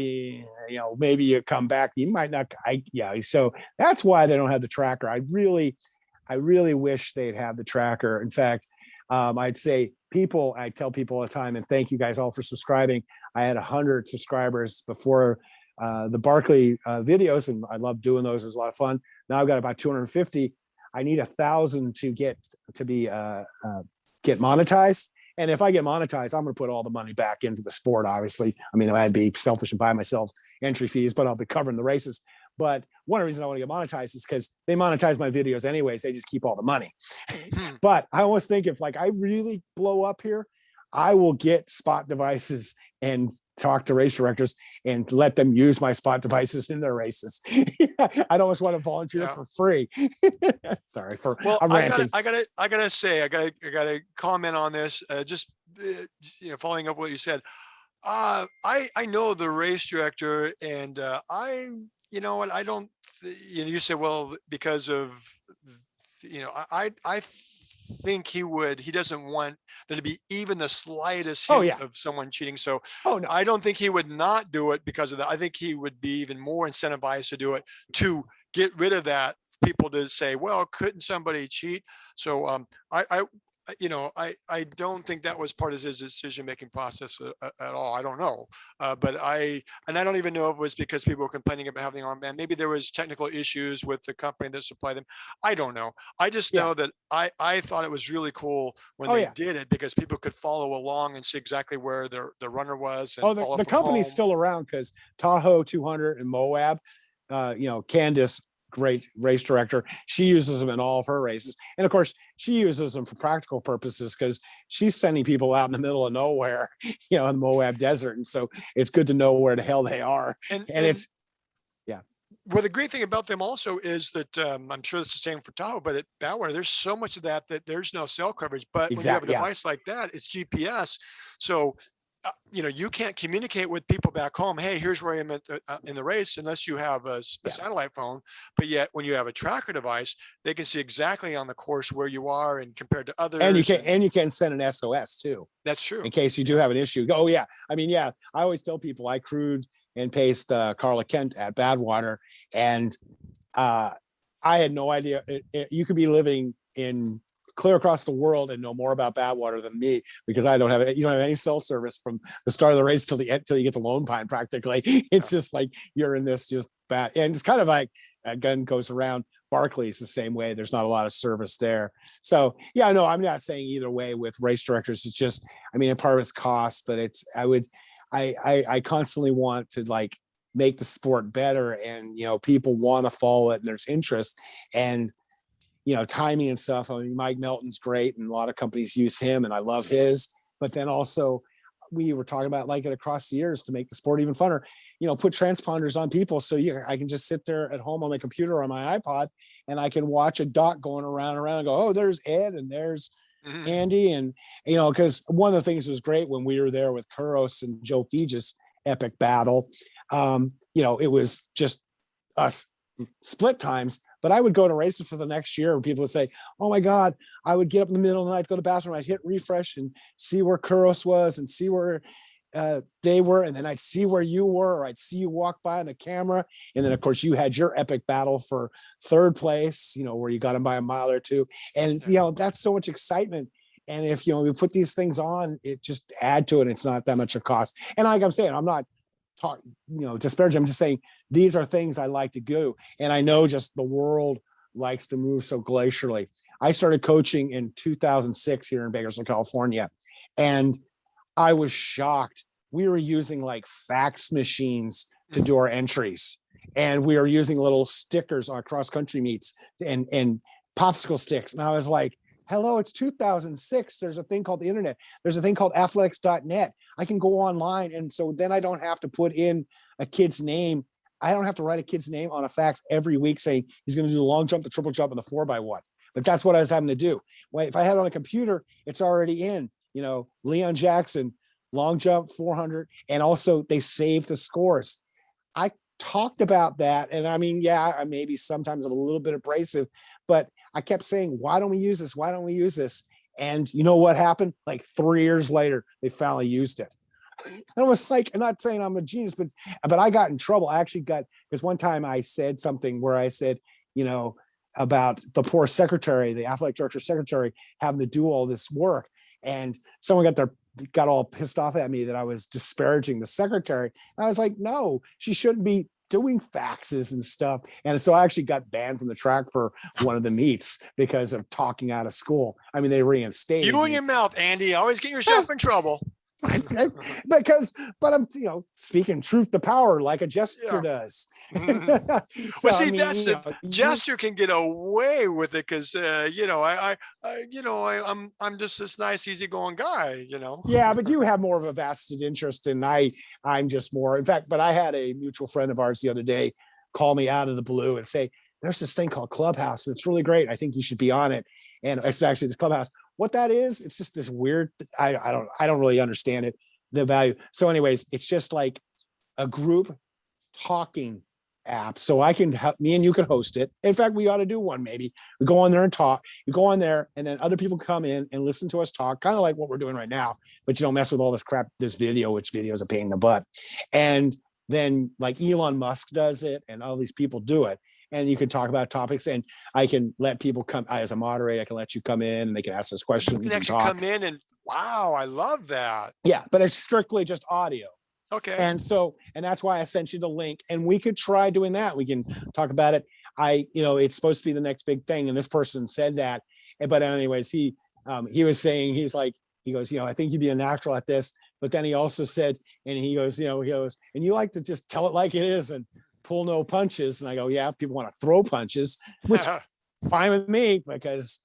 maybe you come back, you might not. So that's why they don't have the tracker. I really wish they'd have the tracker. In fact, I'd say I tell people all the time, and thank you guys all for subscribing. I had 100 subscribers before the Barkley videos, and I love doing those. It was a lot of fun. Now I've got about 250. I need 1,000 to get monetized. And if I get monetized, I'm going to put all the money back into the sport, obviously. I'd be selfish and buy myself entry fees, but I'll be covering the races. But one of the reasons I want to get monetized is because they monetize my videos anyways. They just keep all the money. But I always think if like I really blow up here, I will get spot devices and talk to race directors and let them use my spot devices in their races. I'd always want to volunteer for free. Sorry for ranting. I gotta comment on this. Following up what you said. I know the race director, and you know what? I don't. You said, well, because of, I think he doesn't want there to be even the slightest Oh, hint yeah. of someone cheating. So Oh, no. I don't think he would not do it because of that. I think he would be even more incentivized to do it to get rid of that. People to say, well, couldn't somebody cheat? So I don't think that was part of his decision-making process at all. I don't know. But I don't even know if it was because people were complaining about having the armband. Maybe there was technical issues with the company that supplied them. I don't know. I just Yeah. know that I thought it was really cool when Oh, they yeah. did it because people could follow along and see exactly where the runner was Oh, and follow the from company's home. still around because Tahoe 200 and Moab, Candace, great race director, she uses them in all of her races. And of course, she uses them for practical purposes because she's sending people out in the middle of nowhere, in the Moab desert. And so it's good to know where the hell they are. And it's, yeah. Well, the great thing about them also is that I'm sure it's the same for Tahoe, but at Badwater, there's so much of that there's no cell coverage. But when you have a Exactly. Yeah. device like that, it's GPS. So, you can't communicate with people back home. Hey, here's where I am in the race, unless you have a Yeah. satellite phone. But yet, when you have a tracker device, they can see exactly on the course where you are and compared to others. And you can send an SOS too, That's true. in case you do have an issue. Oh, yeah. I mean, yeah, I always tell people I crewed and paced Carla Kent at Badwater, and I had no idea. You could be living in clear across the world and know more about Badwater than me, because you don't have any cell service from the start of the race till the end, till you get to Lone Pine. Practically, it's just like you're in this just bad, and it's kind of like a gun goes around. Barkley's the same way. There's not a lot of service there. So yeah, no, I'm not saying either way with race directors. It's just, I mean, part of it's cost, but I constantly want to like make the sport better, and people want to follow it and there's interest, and timing and stuff. I mean, Mike Melton's great and a lot of companies use him and I love his, but then also we were talking about like it across the years to make the sport even funner, put transponders on people. So I can just sit there at home on my computer or on my iPod and I can watch a dot going around and go, oh, there's Ed and there's Andy. And, because one of the things that was great when we were there with Kuros and Joe Fegis epic battle, it was just us split times, but I would go to races for the next year and people would say, oh my God, I would get up in the middle of the night, go to the bathroom, I'd hit refresh and see where Kuros was and see where they were. And then I'd see where you were, or I'd see you walk by on the camera. And then of course you had your epic battle for third place, where you got him by a mile or two. And, that's so much excitement. And if, we put these things on, it just add to it. It's not that much a cost. And like I'm saying, I'm not talking, disparaging. I'm just saying these are things I like to do. And I know just the world likes to move so glacially. I started coaching in 2006 here in Bakersfield, California. And I was shocked. We were using like fax machines to do our entries. And we were using little stickers on cross country meets and popsicle sticks. And I was like, hello, it's 2006. There's a thing called the internet. There's a thing called athletics.net. I can go online. And so then I don't have to put in a kid's name. I don't have to write a kid's name on a fax every week saying he's going to do the long jump, the triple jump, and the 4x1. But that's what I was having to do. Well, if I had it on a computer, it's already in, Leon Jackson, long jump, 400. And also they save the scores. I talked about that. And I mean, yeah, maybe sometimes I'm a little bit abrasive, but I kept saying, why don't we use this? Why don't we use this? And you know what happened? Like 3 years later, they finally used it. I was like, I'm not saying I'm a genius, but I got in trouble. I actually got, because one time I said something where I said, about the poor secretary, the athletic director secretary, having to do all this work. And someone got all pissed off at me that I was disparaging the secretary. And I was like, no, she shouldn't be doing faxes and stuff. And so I actually got banned from the track for one of the meets because of talking out of school. I mean, they reinstated you and me. your mouth, Andy, always get yourself in trouble. But I'm speaking truth to power like a jester does. Well, see, jester can get away with it because I'm just this nice, easygoing guy, Yeah, but you have more of a vested interest, and I'm just more. In fact, but I had a mutual friend of ours the other day call me out of the blue and say, "There's this thing called Clubhouse, and it's really great. I think you should be on it." And it's actually this Clubhouse. What that is, it's just this weird, I don't really understand it, the value. So anyways, it's just like a group talking app, so I can me and you can host it. In fact, we ought to do one. Maybe we go on there and talk. You go on there, and then other people come in and listen to us talk, kind of like what we're doing right now. But you don't mess with all this crap. This video, which video is a pain in the butt, and then like Elon Musk does it, and all these people do it. And you can talk about topics, and I can let people come as a moderator. I can let you come in, and they can ask us questions You can and actually talk. come in and wow, I love that. Yeah, but it's strictly just audio. Okay. And so, and that's why I sent you the link, and we could try doing that. We can talk about it. It's supposed to be the next big thing. And this person said that, but anyways, he was saying, he goes, I think you'd be a natural at this. But then he also said, and he goes, and you like to just tell it like it is and pull no punches. And I go, yeah, people want to throw punches, which fine with me because,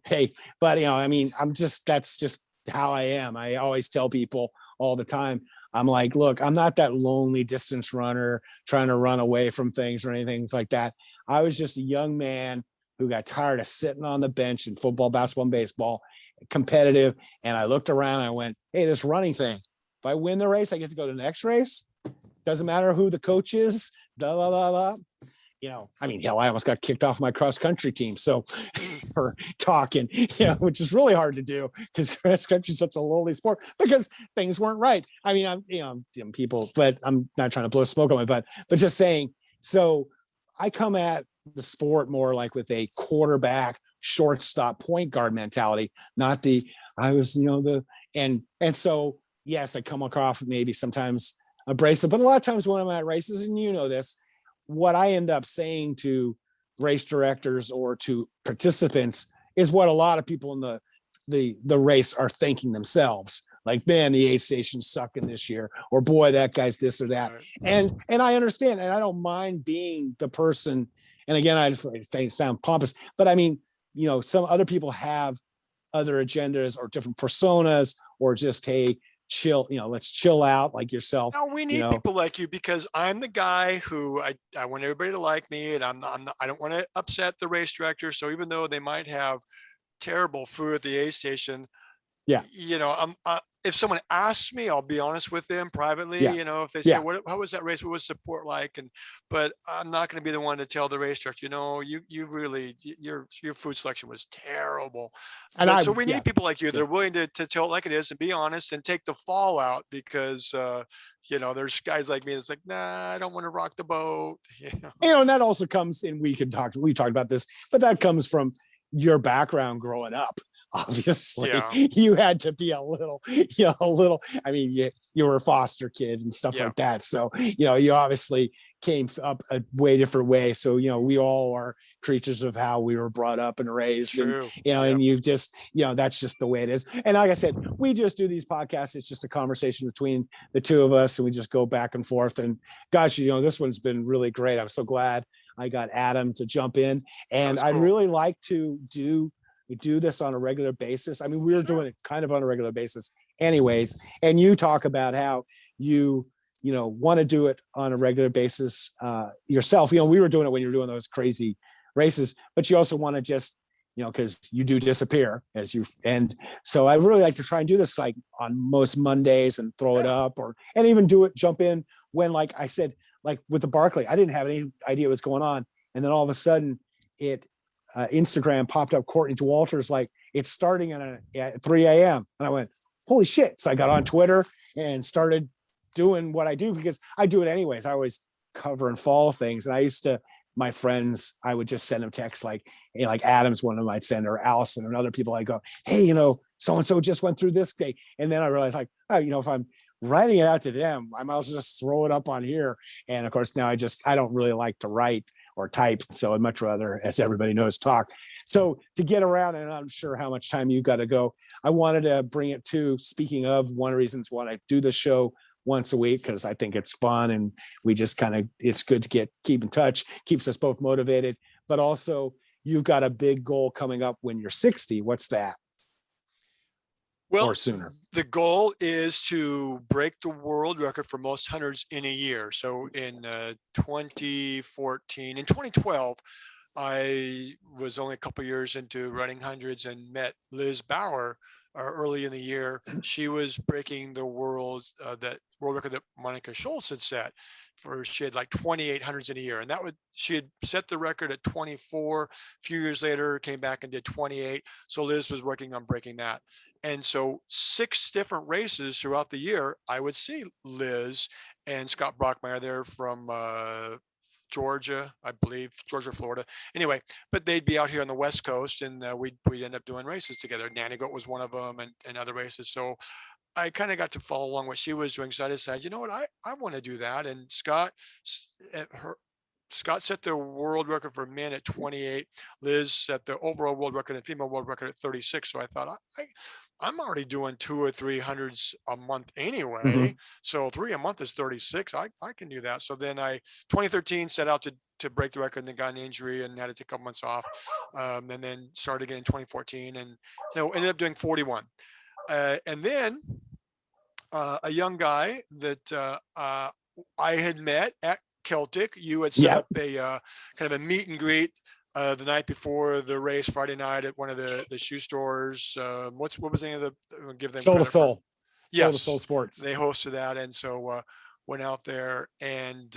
hey, but that's just how I am. I always tell people all the time, I'm like, look, I'm not that lonely distance runner trying to run away from things or anything like that. I was just a young man who got tired of sitting on the bench in football, basketball, and baseball, competitive. And I looked around and I went, hey, this running thing, if I win the race, I get to go to the next race. Doesn't matter who the coach is, blah, blah, blah, blah. Hell, I almost got kicked off my cross country team. So for talking, which is really hard to do because cross country is such a lowly sport because things weren't right. I'm people, but I'm not trying to blow smoke on it, but just saying. So I come at the sport more like with a quarterback, shortstop, point guard mentality, not and so, yes, I come across maybe sometimes abrasive, but a lot of times when I'm at races, and this, what I end up saying to race directors or to participants is what a lot of people in the race are thinking themselves. Like, man, the aid station's sucking this year, or boy, that guy's this or that. And I understand, and I don't mind being the person. And again, I sound pompous, but some other people have other agendas or different personas, or just, hey, chill, let's chill out like yourself. No, we need people like you because I'm the guy who I want everybody to like me, and I don't want to upset the race director. So even though they might have terrible food at the aid station, yeah, if someone asks me, I'll be honest with them privately. Yeah. If they say, how was that race? What was support like? But I'm not going to be the one to tell the race director, you really, your food selection was terrible. So we need people like you that are willing to tell it like it is and be honest and take the fallout because, there's guys like me that's like, nah, I don't want to rock the boat. And that also comes in, we talked about this, but that comes from your background growing up. Obviously, you had to be a little, you were a foster kid and stuff like that. So, you obviously came up a way different way. So, we all are creatures of how we were brought up and raised. True. And, and you just, that's just the way it is. And like I said, we just do these podcasts. It's just a conversation between the two of us, and we just go back and forth. And gosh, this one's been really great. I'm so glad I got Adam to jump in, and cool. I'd really like to do this on a regular basis. We were doing it kind of on a regular basis anyways. And you talk about how you want to do it on a regular basis yourself. We were doing it when you were doing those crazy races, but you also want to just, because you do disappear and so I really like to try and do this like on most Mondays and throw it up, and even jump in when, like I said, like with the Barkley, I didn't have any idea what's going on. And then all of a sudden Instagram popped up, Courtney Walters, like it's starting at 3 a.m. And I went, holy shit. So I got on Twitter and started doing what I do because I do it anyways. I always cover and follow things. And my friends, I would just send them texts like Adam's one of them I'd send, or Allison and other people. I go, hey, so-and-so just went through this day. And then I realized if I'm writing it out to them, I might as well just throw it up on here. And of course, now I don't really like to write or type. So I'd much rather, as everybody knows, talk. So to get around, and I'm sure how much time you got to go, I wanted to bring it to, speaking of, one of the reasons why I do the show once a week, because I think it's fun and we just it's good to keep in touch, keeps us both motivated, but also you've got a big goal coming up when you're 60. What's that? Well, or sooner. The goal is to break the world record for most hundreds in a year. So in 2012, I was only a couple years into running hundreds and met Liz Bauer, early in the year, she was breaking the that world record that Monica Schultz had set for, she had like 2,800s in a year. And she had set the record at 24. A few years later, came back and did 28. So Liz was working on breaking that. And so 6 different races throughout the year, I would see Liz and Scott Brockmeyer there from Georgia, I believe, Georgia, Florida. Anyway, but they'd be out here on the West Coast, and we'd end up doing races together. Nanny Goat was one of them, and other races. So I kind of got to follow along what she was doing. So I decided, you know what, I want to do that. And Scott set the world record for men at 28. Liz set the overall world record and female world record at 36. So I thought, I'm already doing 200 or 300s a month anyway. Mhm. So 3 a month is 36. I can do that. So then 2013 set out to break the record, and then got an injury and had to take a couple months off. And then started again in 2014, and so ended up doing 41. And then a young guy that I had met at Celtic, you had set Yep. up a kind of a meet and greet the night before the race, Friday night, at one of the shoe stores. What was the name of the, give them Soul to credit for- Soul. Soul Yes, to Soul Sports. they hosted that, and so went out there and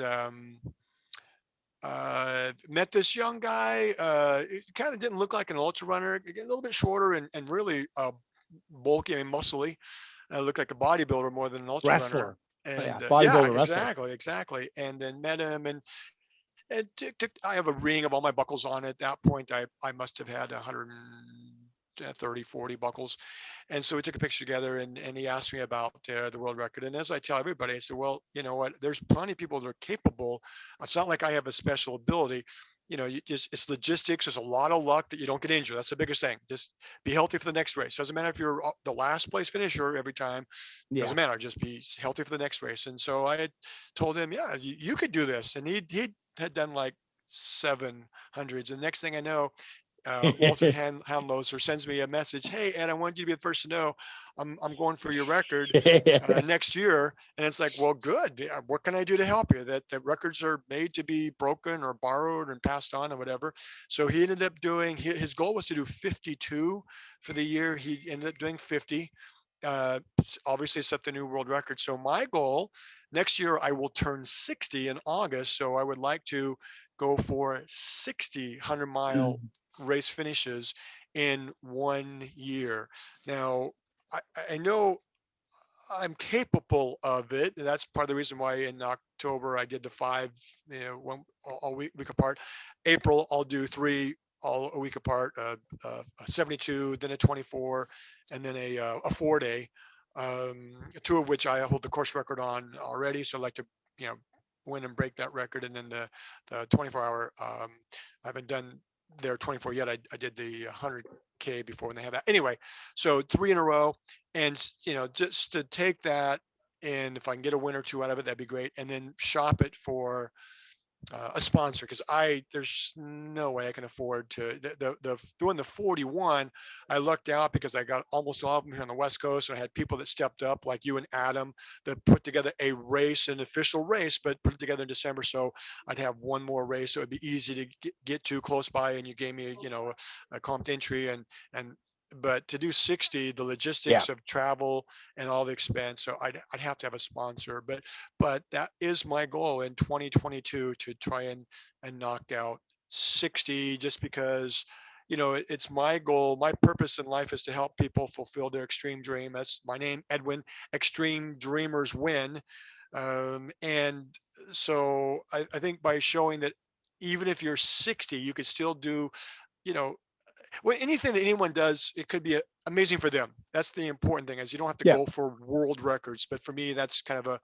met this young guy. It kind of didn't look like an ultra runner, a little bit shorter and really bulky and muscly. Looked like a bodybuilder more than an ultra Wrestler. runner. And Yeah, bodybuilder, yeah, wrestler. exactly. And then met him, and I have a ring of all my buckles on. At that point, I must have had 130, 40 buckles. And so we took a picture together, and he asked me about the world record. And as I tell everybody, I said, well, you know what, there's plenty of people that are capable. It's not like I have a special ability. It's logistics. There's a lot of luck that you don't get injured. That's the biggest thing. Just be healthy for the next race. Doesn't matter if you're the last place finisher every time. Yeah. Doesn't matter. Just be healthy for the next race. And so I had told him, yeah, you could do this. And he had done like 700s. And next thing I know, Walter Handloser sends me a message. Hey, Ed, I want you to be the first to know I'm going for your record next year. And it's like, well, good. What can I do to help you? That records are made to be broken or borrowed and passed on or whatever. So he ended up doing, his goal was to do 52 for the year. He ended up doing 50. Obviously set the new world record. So my goal next year, I will turn 60 in August. So I would like to go for 60 100-mile race finishes in 1 year. Now, I know I'm capable of it. And that's part of the reason why in October I did the 5, all week apart. April, I'll do 3 all a week apart, a 72, then a 24, and then a 4-day, 2 of which I hold the course record on already. So I'd like to, win and break that record. And then the 24-hour, I haven't done their 24 yet. I did the 100K before when they had that. Anyway, so 3 in a row, and just to take that, and if I can get a win or 2 out of it, that'd be great. And then shop it for a sponsor, because there's no way I can afford to doing the 41. I lucked out because I got almost all of them here on the West Coast, and I had people that stepped up like you and Adam that put together a race, an official race, but put it together in December. So I'd have one more race, so it'd be easy to get to close by, and you gave me a comped entry, and but to do 60, the logistics of travel and all the expense, so I'd have to have a sponsor. But that is my goal in 2022, to try and knock out 60, just because it's my goal. My purpose in life is to help people fulfill their extreme dream. That's my name, Edwin. Extreme Dreamers Win. And so I think by showing that even if you're 60, you could still do, well, anything that anyone does, it could be amazing for them. That's the important thing, is you don't have to go for world records. But for me, that's kind of a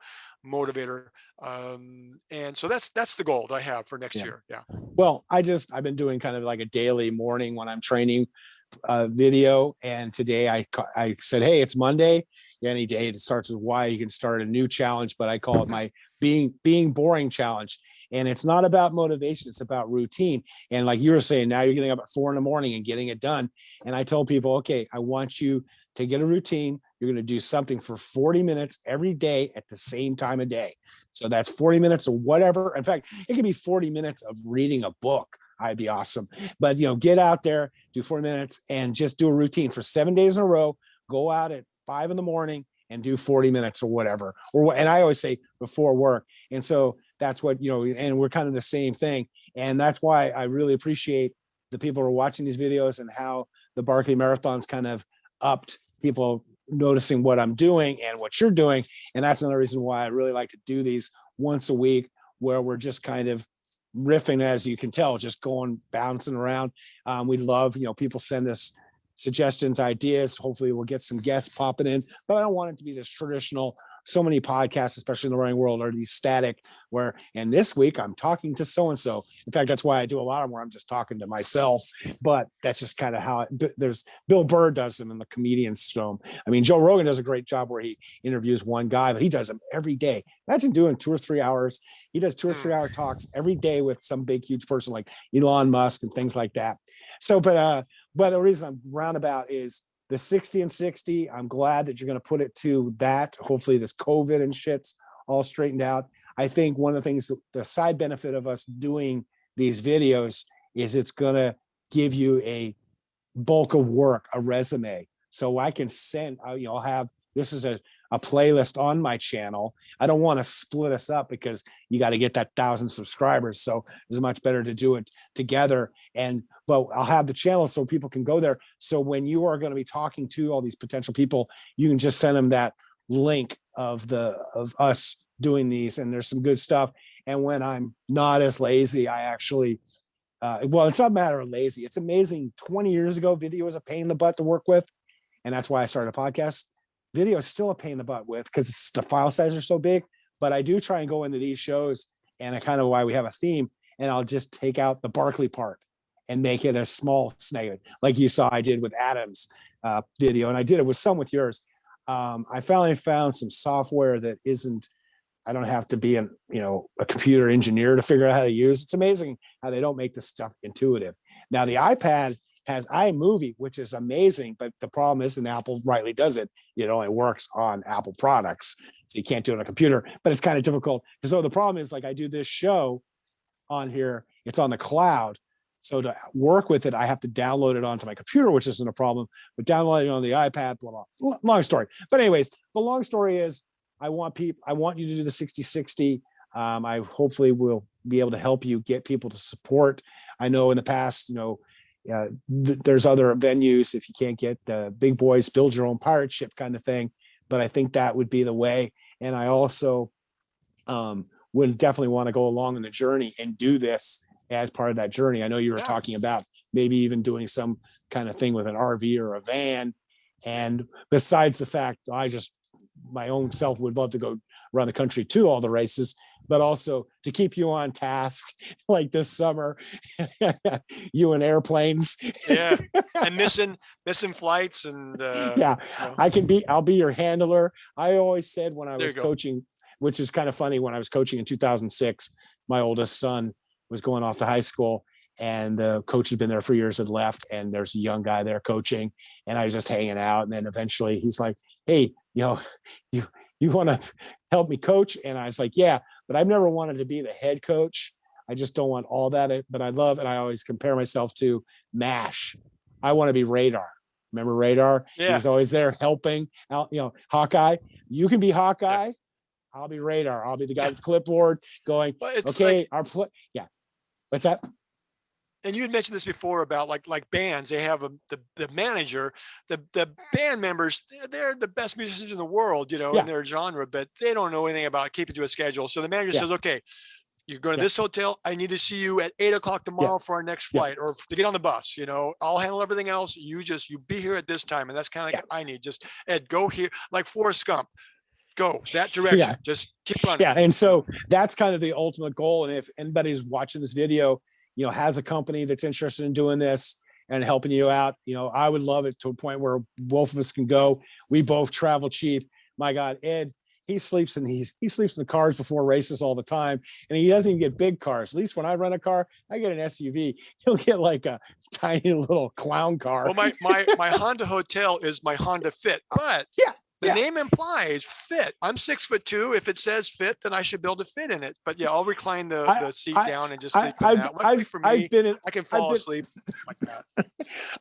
motivator. And so that's the goal that I have for next year. Yeah. Well, I've been doing kind of like a daily morning when I'm training video. And today I said, hey, it's Monday. Any day it starts with why, you can start a new challenge, but I call it my being boring challenge. And it's not about motivation, it's about routine. And like you were saying, now you're getting up at 4 a.m. and getting it done. And I told people, okay, I want you to get a routine. You're going to do something for 40 minutes every day at the same time of day. So that's 40 minutes of whatever. In fact, it could be 40 minutes of reading a book. I'd be awesome. But get out there, do 40 minutes, and just do a routine for 7 days in a row go out at 5 a.m. and do 40 minutes or whatever, and I always say before work. And so that's what, and we're kind of the same thing. And that's why I really appreciate the people who are watching these videos and how the Barkley Marathons kind of upped people noticing what I'm doing and what you're doing. And that's another reason why I really like to do these once a week, where we're just kind of riffing, as you can tell, just going bouncing around. We love, people send us suggestions, ideas. Hopefully we'll get some guests popping in, but I don't want it to be this traditional. So many podcasts, especially in the running world, are these static and this week I'm talking to so-and-so. In fact, that's why I do a lot of them where I'm just talking to myself, but that's just kind of how there's Bill Burr does them in the comedian's stone. I mean, Joe Rogan does a great job where he interviews one guy, but he does them every day. Imagine doing 2 or 3 hours. He does 2 or 3 hour talks every day with some big, huge person like Elon Musk and things like that. So, but the reason I'm roundabout is the 60 and 60. I'm glad that you're going to put it to that. Hopefully this COVID and shit's all straightened out. I think one of the things, the side benefit of us doing these videos is it's going to give you a bulk of work, a resume. So I can send, I'll have, this is a playlist on my channel. I don't want to split us up because you got to get that 1,000 subscribers. So it's much better to do it together. But I'll have the channel so people can go there. So when you are going to be talking to all these potential people, you can just send them that link of us doing these, and there's some good stuff. And when I'm not as lazy, I actually, it's not a matter of lazy. It's amazing. 20 years ago, video was a pain in the butt to work with. And that's why I started a podcast. Video is still a pain in the butt with, because the file sizes are so big, but I do try and go into these shows, and I kind of why we have a theme, and I'll just take out the Barkley part and make it a small snippet, like you saw I did with Adam's video, and I did it with some with yours. I finally found some software that I don't have to be a computer engineer to figure out how to use. It's amazing how they don't make this stuff intuitive. Now the iPad has iMovie, which is amazing, but the problem is, and Apple rightly does it, it only works on Apple products. So you can't do it on a computer, but it's kind of difficult. So the problem is, like, I do this show on here, it's on the cloud. So to work with it, I have to download it onto my computer, which isn't a problem, but downloading it on the iPad, blah, blah. Long story. But anyways, the long story is I want you to do the 60-60. I hopefully will be able to help you get people to support. I know in the past, there's other venues. If you can't get the big boys, build your own pirate ship kind of thing. But I think that would be the way. And I also would definitely want to go along in the journey and do this as part of that journey. I know you were talking about maybe even doing some kind of thing with an RV or a van. And besides the fact, my own self would love to go around the country to all the races, but also to keep you on task, like this summer, you and airplanes. Yeah. And missing flights and I'll be your handler. I always said when I was coaching, which is kind of funny, when I was coaching in 2006, my oldest son was going off to high school, and the coach had been there for years, had left, and there's a young guy there coaching, and I was just hanging out. And then eventually he's like, hey, you want to help me coach? And I was like, yeah, but I've never wanted to be the head coach. I just don't want all that, but I love, and I always compare myself to MASH. I want to be Radar. Remember Radar? Yeah. He's always there helping out, Hawkeye. You can be Hawkeye. Yeah. I'll be Radar. I'll be the guy with the clipboard going, okay, yeah. What's that? And you had mentioned this before about like bands. They have the manager, the band members. They're the best musicians in the world, in their genre, but they don't know anything about keeping to a schedule. So the manager says, okay, you're going to this hotel. I need to see you at 8:00 tomorrow for our next flight, or to get on the bus. I'll handle everything else. You be here at this time. And that's kind of like, I need just Ed, go here, like Forrest Gump. Go that direction. Just keep running. Yeah. And so that's kind of the ultimate goal. And if anybody's watching this video, has a company that's interested in doing this and helping you out, I would love it to a point where both of us can go. We both travel cheap. My God, Ed, he sleeps in the cars before races all the time. And he doesn't even get big cars. At least when I rent a car, I get an SUV. He'll get like a tiny little clown car. Well, my Honda Hotel is my Honda Fit, but The name implies fit. I'm 6'2". If it says fit, then I should be able to fit in it. But yeah, I'll recline the seat down and just sleep in that. Luckily for me, I can fall asleep like that.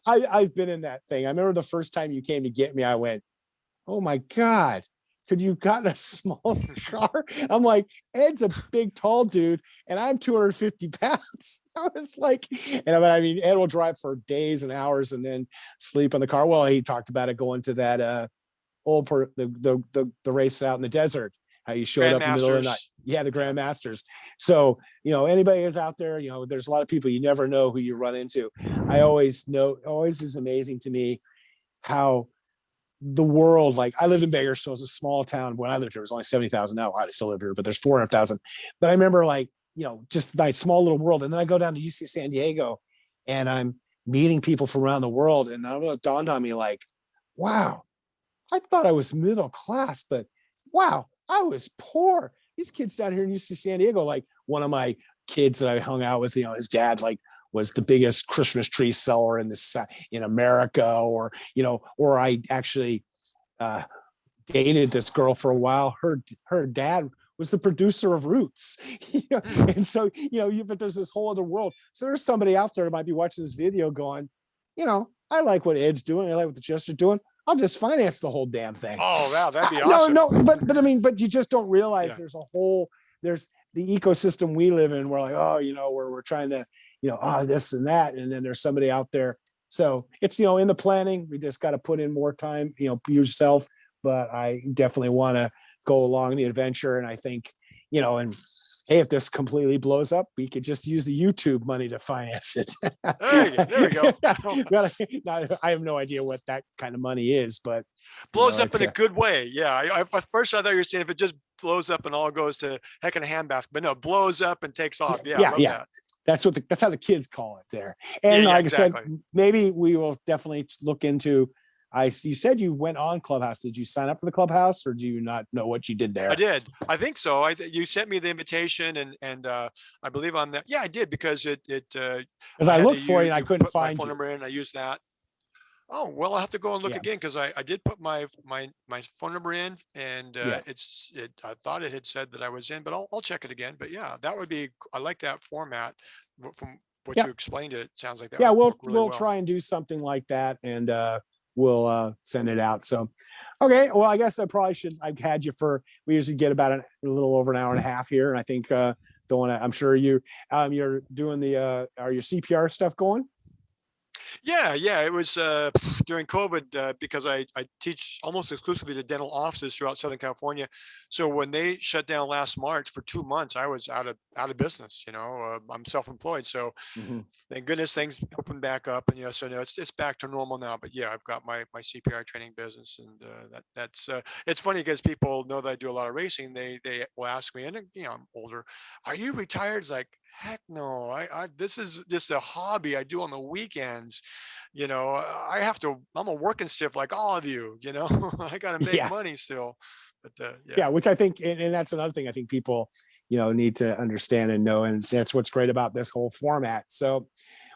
I've been in that thing. I remember the first time you came to get me, I went, oh my God, could you gotten a small car? I'm like, Ed's a big, tall dude, and I'm 250 pounds. I was like, and I mean, Ed will drive for days and hours and then sleep in the car. Well, he talked about it going to that the race out in the desert, how you showed up in the middle of the night. Yeah, the Grandmasters. So, anybody is out there, there's a lot of people you never know who you run into. Always is amazing to me how the world, like I lived in Bakersfield, it's a small town. When I lived here, it was only 70,000 now. I still live here, but there's 400,000. But I remember just my small little world. And then I go down to UC San Diego and I'm meeting people from around the world. And then it dawned on me like, wow, I thought I was middle class, but wow, I was poor. These kids down here in UC San Diego, like one of my kids that I hung out with, his dad, was the biggest Christmas tree seller in America, or I actually dated this girl for a while. Her dad was the producer of Roots, and so but there's this whole other world. So there's somebody out there who might be watching this video going, I like what Ed's doing, I like what the JESTER doing. I'll just finance the whole damn thing. Oh wow, that'd be awesome. No, but I mean, but you just don't realize there's the ecosystem we live in. We're like, where we're trying to, this and that, and then there's somebody out there. So it's in the planning. We just got to put in more time, yourself. But I definitely want to go along the adventure, and I think, and hey, if this completely blows up, we could just use the YouTube money to finance it. There we go. I have no idea what that kind of money is, but blows up in a good way. Yeah. At first I thought you were saying if it just blows up and all goes to heck in a handbasket, but no, blows up and takes off. Yeah. Yeah. That's how the kids call it there. And like exactly. I said, maybe we will definitely look into. You said you went on Clubhouse. Did you sign up for the Clubhouse, or do you not know what you did there? I did. I think so. You sent me the invitation, and I believe on that. Yeah, I did, because it. Because I looked for you and I couldn't find my phone number in. I used that. Oh well, I'll have to go and look again, because I did put my phone number in, and I thought it had said that I was in, but I'll check it again. But yeah, that would be. I like that format from what you explained. It sounds like that. Yeah, we'll try and do something like that, and we'll send it out. So, okay. Well, I guess I've had you we usually get about a little over an hour and a half here. And I think, I'm sure you're doing are your CPR stuff going? Yeah, it was during COVID, because I teach almost exclusively to dental offices throughout Southern California. So when they shut down last March for 2 months, I was out of business. I'm self-employed, so thank goodness things opened back up, and so no, it's back to normal now. But yeah, I've got my CPR training business, and that's it's funny because people know that I do a lot of racing. They will ask me, and I'm older, are you retired? It's like, heck no, this is just a hobby I do on the weekends. I'm a working stiff like all of you, I got to make money still. But which I think, and that's another thing I think people, need to understand and know. And that's what's great about this whole format. So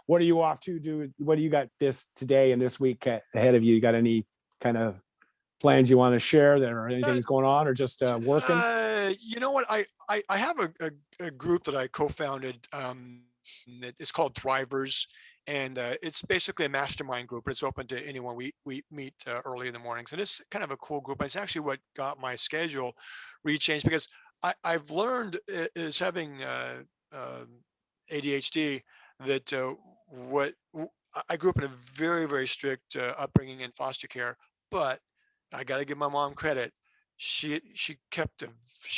what are you off to do? What do you got today and this week ahead of you? You got any kind of plans you want to share that, or anything's going on, or just working? You know what? I have a group that I co-founded. It's called Thrivers, and it's basically a mastermind group. It's open to anyone. We meet early in the mornings, and it's kind of a cool group. It's actually what got my schedule rechanged, because I've learned is having ADHD that I grew up in a very, very strict upbringing in foster care, but I got to give my mom credit. She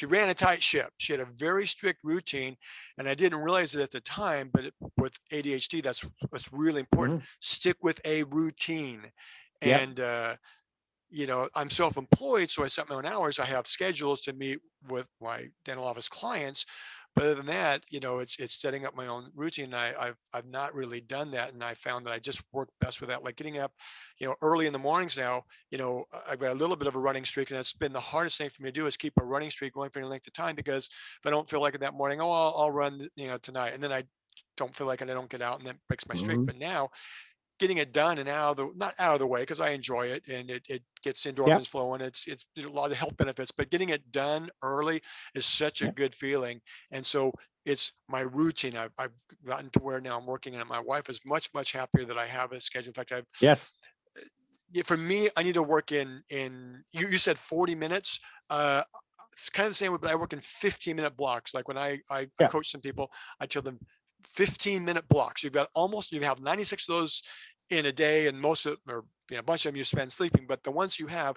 ran a tight ship. She had a very strict routine, and I didn't realize it at the time, but with ADHD, that's what's really important. Stick with a routine. And I'm self-employed, so I set my own hours. I have schedules to meet with my dental office clients. But other than that, it's setting up my own routine. I've not really done that, and I found that I just work best with that. Like getting up, early in the mornings now. I've got a little bit of a running streak, and it's been the hardest thing for me to do is keep a running streak going for any length of time, because if I don't feel like it that morning, I'll run, tonight, and then I don't feel like it, I don't get out, and that breaks my streak. But now, getting it done and not out of the way, because I enjoy it and it gets endorphins flowing. It's a lot of health benefits, but getting it done early is such a good feeling. And so it's my routine. I've gotten to where now I'm working, and my wife is much happier that I have a schedule. In fact, for me, I need to work in you said 40 minutes. It's kind of the same way, but I work in 15-minute blocks. Like when I coach some people, I tell them 15-minute blocks. You have 96 of those in a day, and most of them, or a bunch of them you spend sleeping, but the ones you have,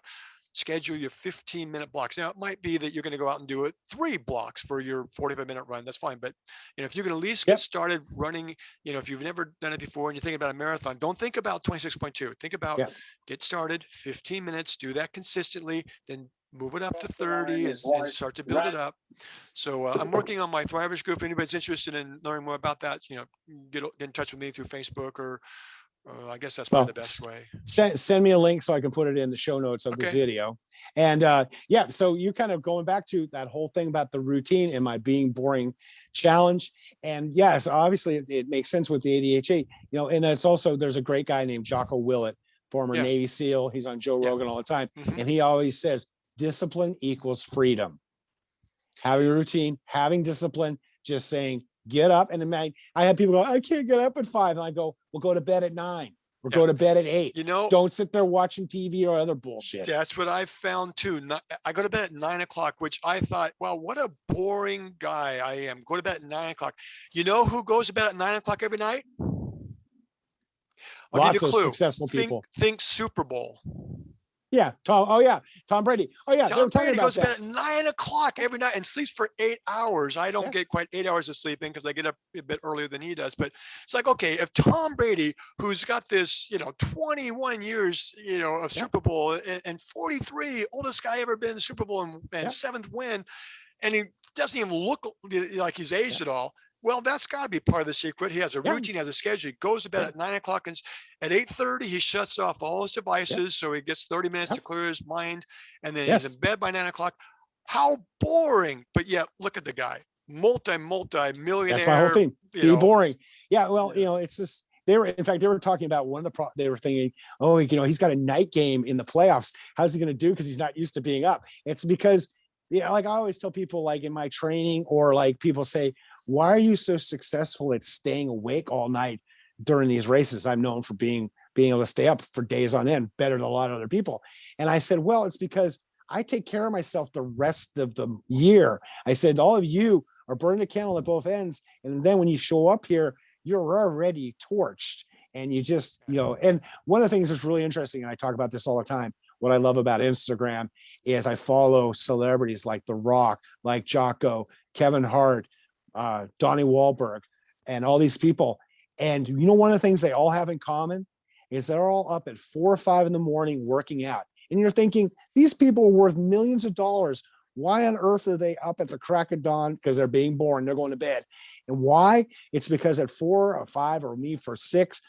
schedule your 15-minute blocks. Now it might be that you're going to go out and do it 3 blocks for your 45-minute run. That's fine. But if you can at least get started running, if you've never done it before and you're thinking about a marathon, don't think about 26.2. Think about get started 15 minutes, do that consistently, then move it up to 30 and start to build it up. So I'm working on my Thrivers group. If anybody's interested in learning more about that, get in touch with me through Facebook, or I guess that's probably the best way. Send me a link so I can put it in the show notes of this video. And so you kind of going back to that whole thing about the routine and my being boring challenge. And yes, obviously it makes sense with the ADHD, and it's also, there's a great guy named Jocko Willett, former Navy SEAL. He's on Joe Rogan all the time. And he always says, discipline equals freedom. Having a routine, having discipline, just saying, get up. And I have people go, I can't get up at 5. And I go, well, go to bed at 9 or go to bed at 8. Don't sit there watching TV or other bullshit. That's what I found too. I go to bed at 9 o'clock, which I thought, well, what a boring guy I am. Go to bed at 9 o'clock. You know who goes to bed at 9 o'clock every night? Lots of successful people. Think Super Bowl. Yeah, Tom Brady. Tom Brady goes to bed at 9 o'clock every night and sleeps for 8 hours. I don't get quite 8 hours of sleeping because I get up a bit earlier than he does. But it's like, okay, if Tom Brady, who's got this, 21 years, of Super Bowl and 43, oldest guy ever been in the Super Bowl and 7th win, and he doesn't even look like he's aged at all. Well, that's got to be part of the secret. He has a routine, has a schedule. He goes to bed at 9 o'clock, and at 8:30 he shuts off all his devices, so he gets 30 minutes to clear his mind, and then he's in bed by 9 o'clock. How boring! But yet, look at the guy, multi-millionaire. That's my whole thing. Be boring. Yeah, well, it's just they were talking about one of the they were thinking, oh, he's got a night game in the playoffs. How's he going to do? Because he's not used to being up. It's because like I always tell people, like in my training, or like people say, why are you so successful at staying awake all night during these races? I'm known for being able to stay up for days on end, better than a lot of other people. And I said, well, it's because I take care of myself the rest of the year. I said, all of you are burning the candle at both ends. And then when you show up here, you're already torched. And you just, and one of the things that's really interesting, and I talk about this all the time, what I love about Instagram is I follow celebrities like The Rock, like Jocko, Kevin Hart, Donnie Wahlberg, and all these people. And one of the things they all have in common is they're all up at 4 or 5 in the morning working out. And you're thinking, these people are worth millions of dollars. Why on earth are they up at the crack of dawn? Because they're being born, they're going to bed. And why? It's because at 4 or 5 or me for 6,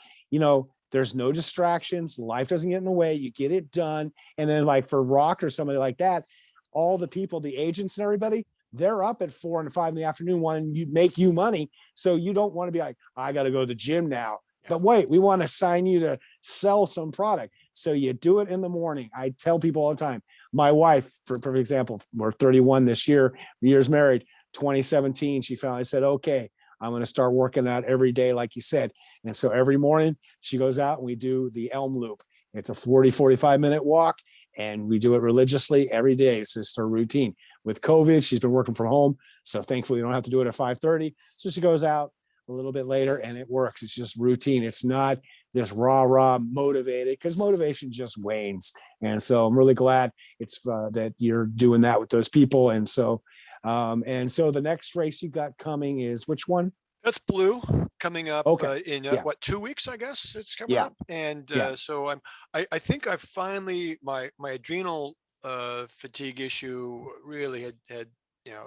there's no distractions. Life doesn't get in the way. You get it done. And then like for Rock or somebody like that, all the people, the agents and everybody, they're up at 4 and 5 in the afternoon wanting to make you money. So you don't want to be like, I got to go to the gym now. But wait, we want to sign you to sell some product. So you do it in the morning. I tell people all the time, my wife, for example, we're 31 this year, years married, 2017, she finally said, okay, I'm going to start working out every day, like you said. And so every morning she goes out and we do the Elm Loop. It's a 45 minute walk, and we do it religiously every day. It's just her routine. With COVID, she's been working from home. So thankfully, we don't have to do it at 5:30. So she goes out a little bit later and it works. It's just routine. It's not this rah motivated, because motivation just wanes. And so I'm really glad it's that you're doing that with those people. And so the next race you got coming is which one? That's Blue coming up in 2 weeks, I guess it's coming up. And so I think I finally, my adrenal fatigue issue really had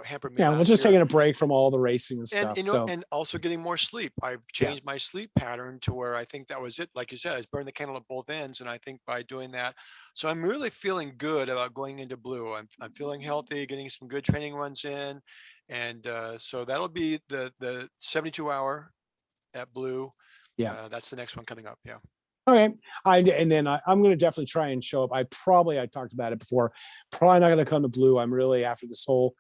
hampered me. Yeah, we're just taking a break from all the racing and stuff. And also getting more sleep. I've changed my sleep pattern to where I think that was it. Like you said, it's burning the candle at both ends. And I think by doing that, so I'm really feeling good about going into Blue. I'm feeling healthy, getting some good training runs in. And so that'll be the 72-hour at Blue. Yeah. That's the next one coming up. Yeah. Okay. And then I'm going to definitely try and show up. I talked about it before, probably not going to come to Blue. I'm really, after this whole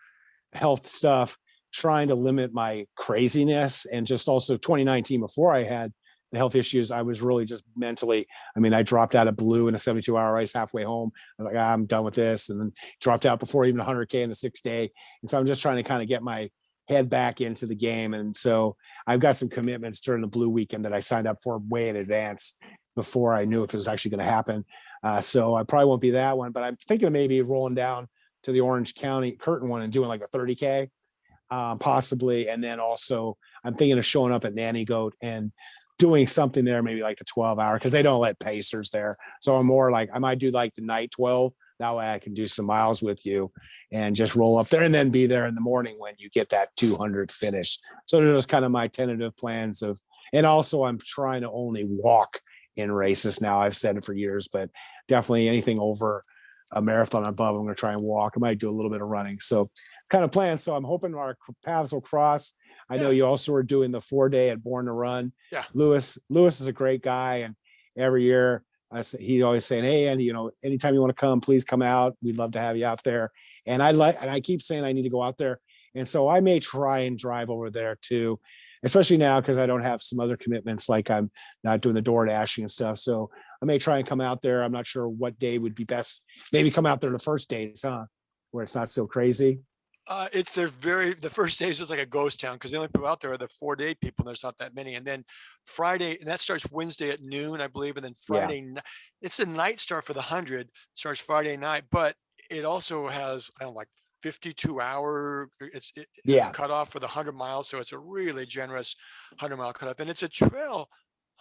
health stuff, trying to limit my craziness. And just also 2019, before I had the health issues, I was really just mentally, I mean, I dropped out of Blue in a 72-hour race halfway home. I was like, I'm done with this. And then dropped out before even 100K in the 6 day. And so I'm just trying to kind of get my head back into the game. And so I've got some commitments during the Blue weekend that I signed up for way in advance before I knew if it was actually going to happen. So I probably won't be that one, but I'm thinking of maybe rolling down to the Orange County Curtin one and doing like a 30K, possibly. And then also I'm thinking of showing up at Nanny Goat and doing something there, maybe like the 12-hour, because they don't let pacers there. So I'm more like, I might do like the night 12. That way I can do some miles with you and just roll up there and then be there in the morning when you get that 200 finish. So those kind of my tentative plans of, and also I'm trying to only walk in races now. I've said it for years, but definitely anything over a marathon above, I'm going to try and walk. I might do a little bit of running. So kind of plan. So I'm hoping our paths will cross. I know you also are doing the 4-day at Born to Run. Yeah. Lewis is a great guy. And every year he's always saying, hey, Andy, anytime you want to come, please come out. We'd love to have you out there. And I keep saying I need to go out there. And so I may try and drive over there too, especially now, because I don't have some other commitments, like I'm not doing the door dashing and stuff. So I may try and come out there. I'm not sure what day would be best. Maybe come out there the first days, where it's not so crazy. The first days is like a ghost town, because the only people out there are the 4-day people, and there's not that many. And then Friday, and that starts Wednesday at noon, I believe. And then Friday, it's a night start for the 100, starts Friday night, but it also has, I don't know, like 52-hour cutoff for the 100 miles. So it's a really generous 100-mile cutoff, and it's a trail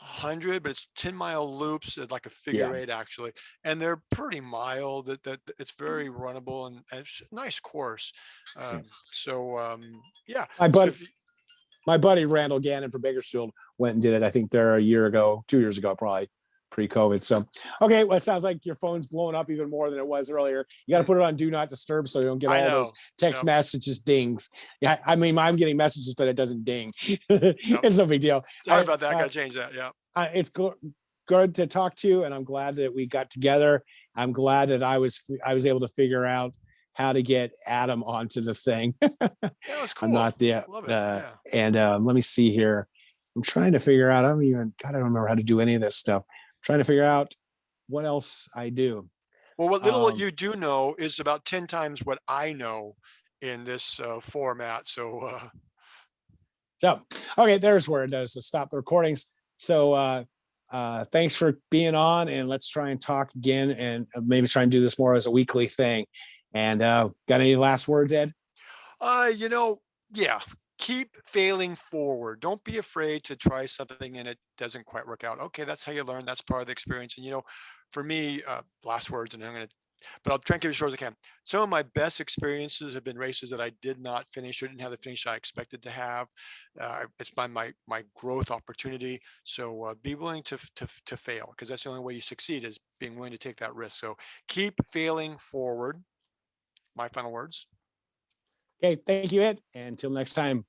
100, but it's 10-mile loops, like a figure eight actually, and they're pretty mild. That it's very runnable, and it's a nice course. Yeah. My buddy Randall Gannon from Bakersfield went and did it. I think they're a year ago, 2 years ago, probably pre-COVID. So, okay. Well, it sounds like your phone's blowing up even more than it was earlier. You got to put it on do not disturb so you don't get all those text messages dings. Yeah. I mean, I'm getting messages, but it doesn't ding. It's no big deal. Sorry about that. I got to change that. Yeah. It's good to talk to you. And I'm glad that we got together. I'm glad that I was able to figure out how to get Adam onto the thing. That was cool. I'm not the, and let me see here. I'm trying to figure out, I don't remember how to do any of this stuff. I'm trying to figure out what else I do. Well, what little you do know is about 10 times what I know in this format. So, okay, there's where it does to stop the recordings. So, thanks for being on, and let's try and talk again, and maybe try and do this more as a weekly thing. And got any last words, Ed? Keep failing forward. Don't be afraid to try something and it doesn't quite work out. Okay, that's how you learn. That's part of the experience. And for me, last words, and but I'll try and keep it as short as I can. Some of my best experiences have been races that I did not finish or didn't have the finish I expected to have. It's my growth opportunity. So be willing to fail, because that's the only way you succeed, is being willing to take that risk. So keep failing forward. My final words. Okay, thank you, Ed. And until next time,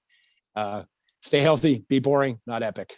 stay healthy, be boring, not epic.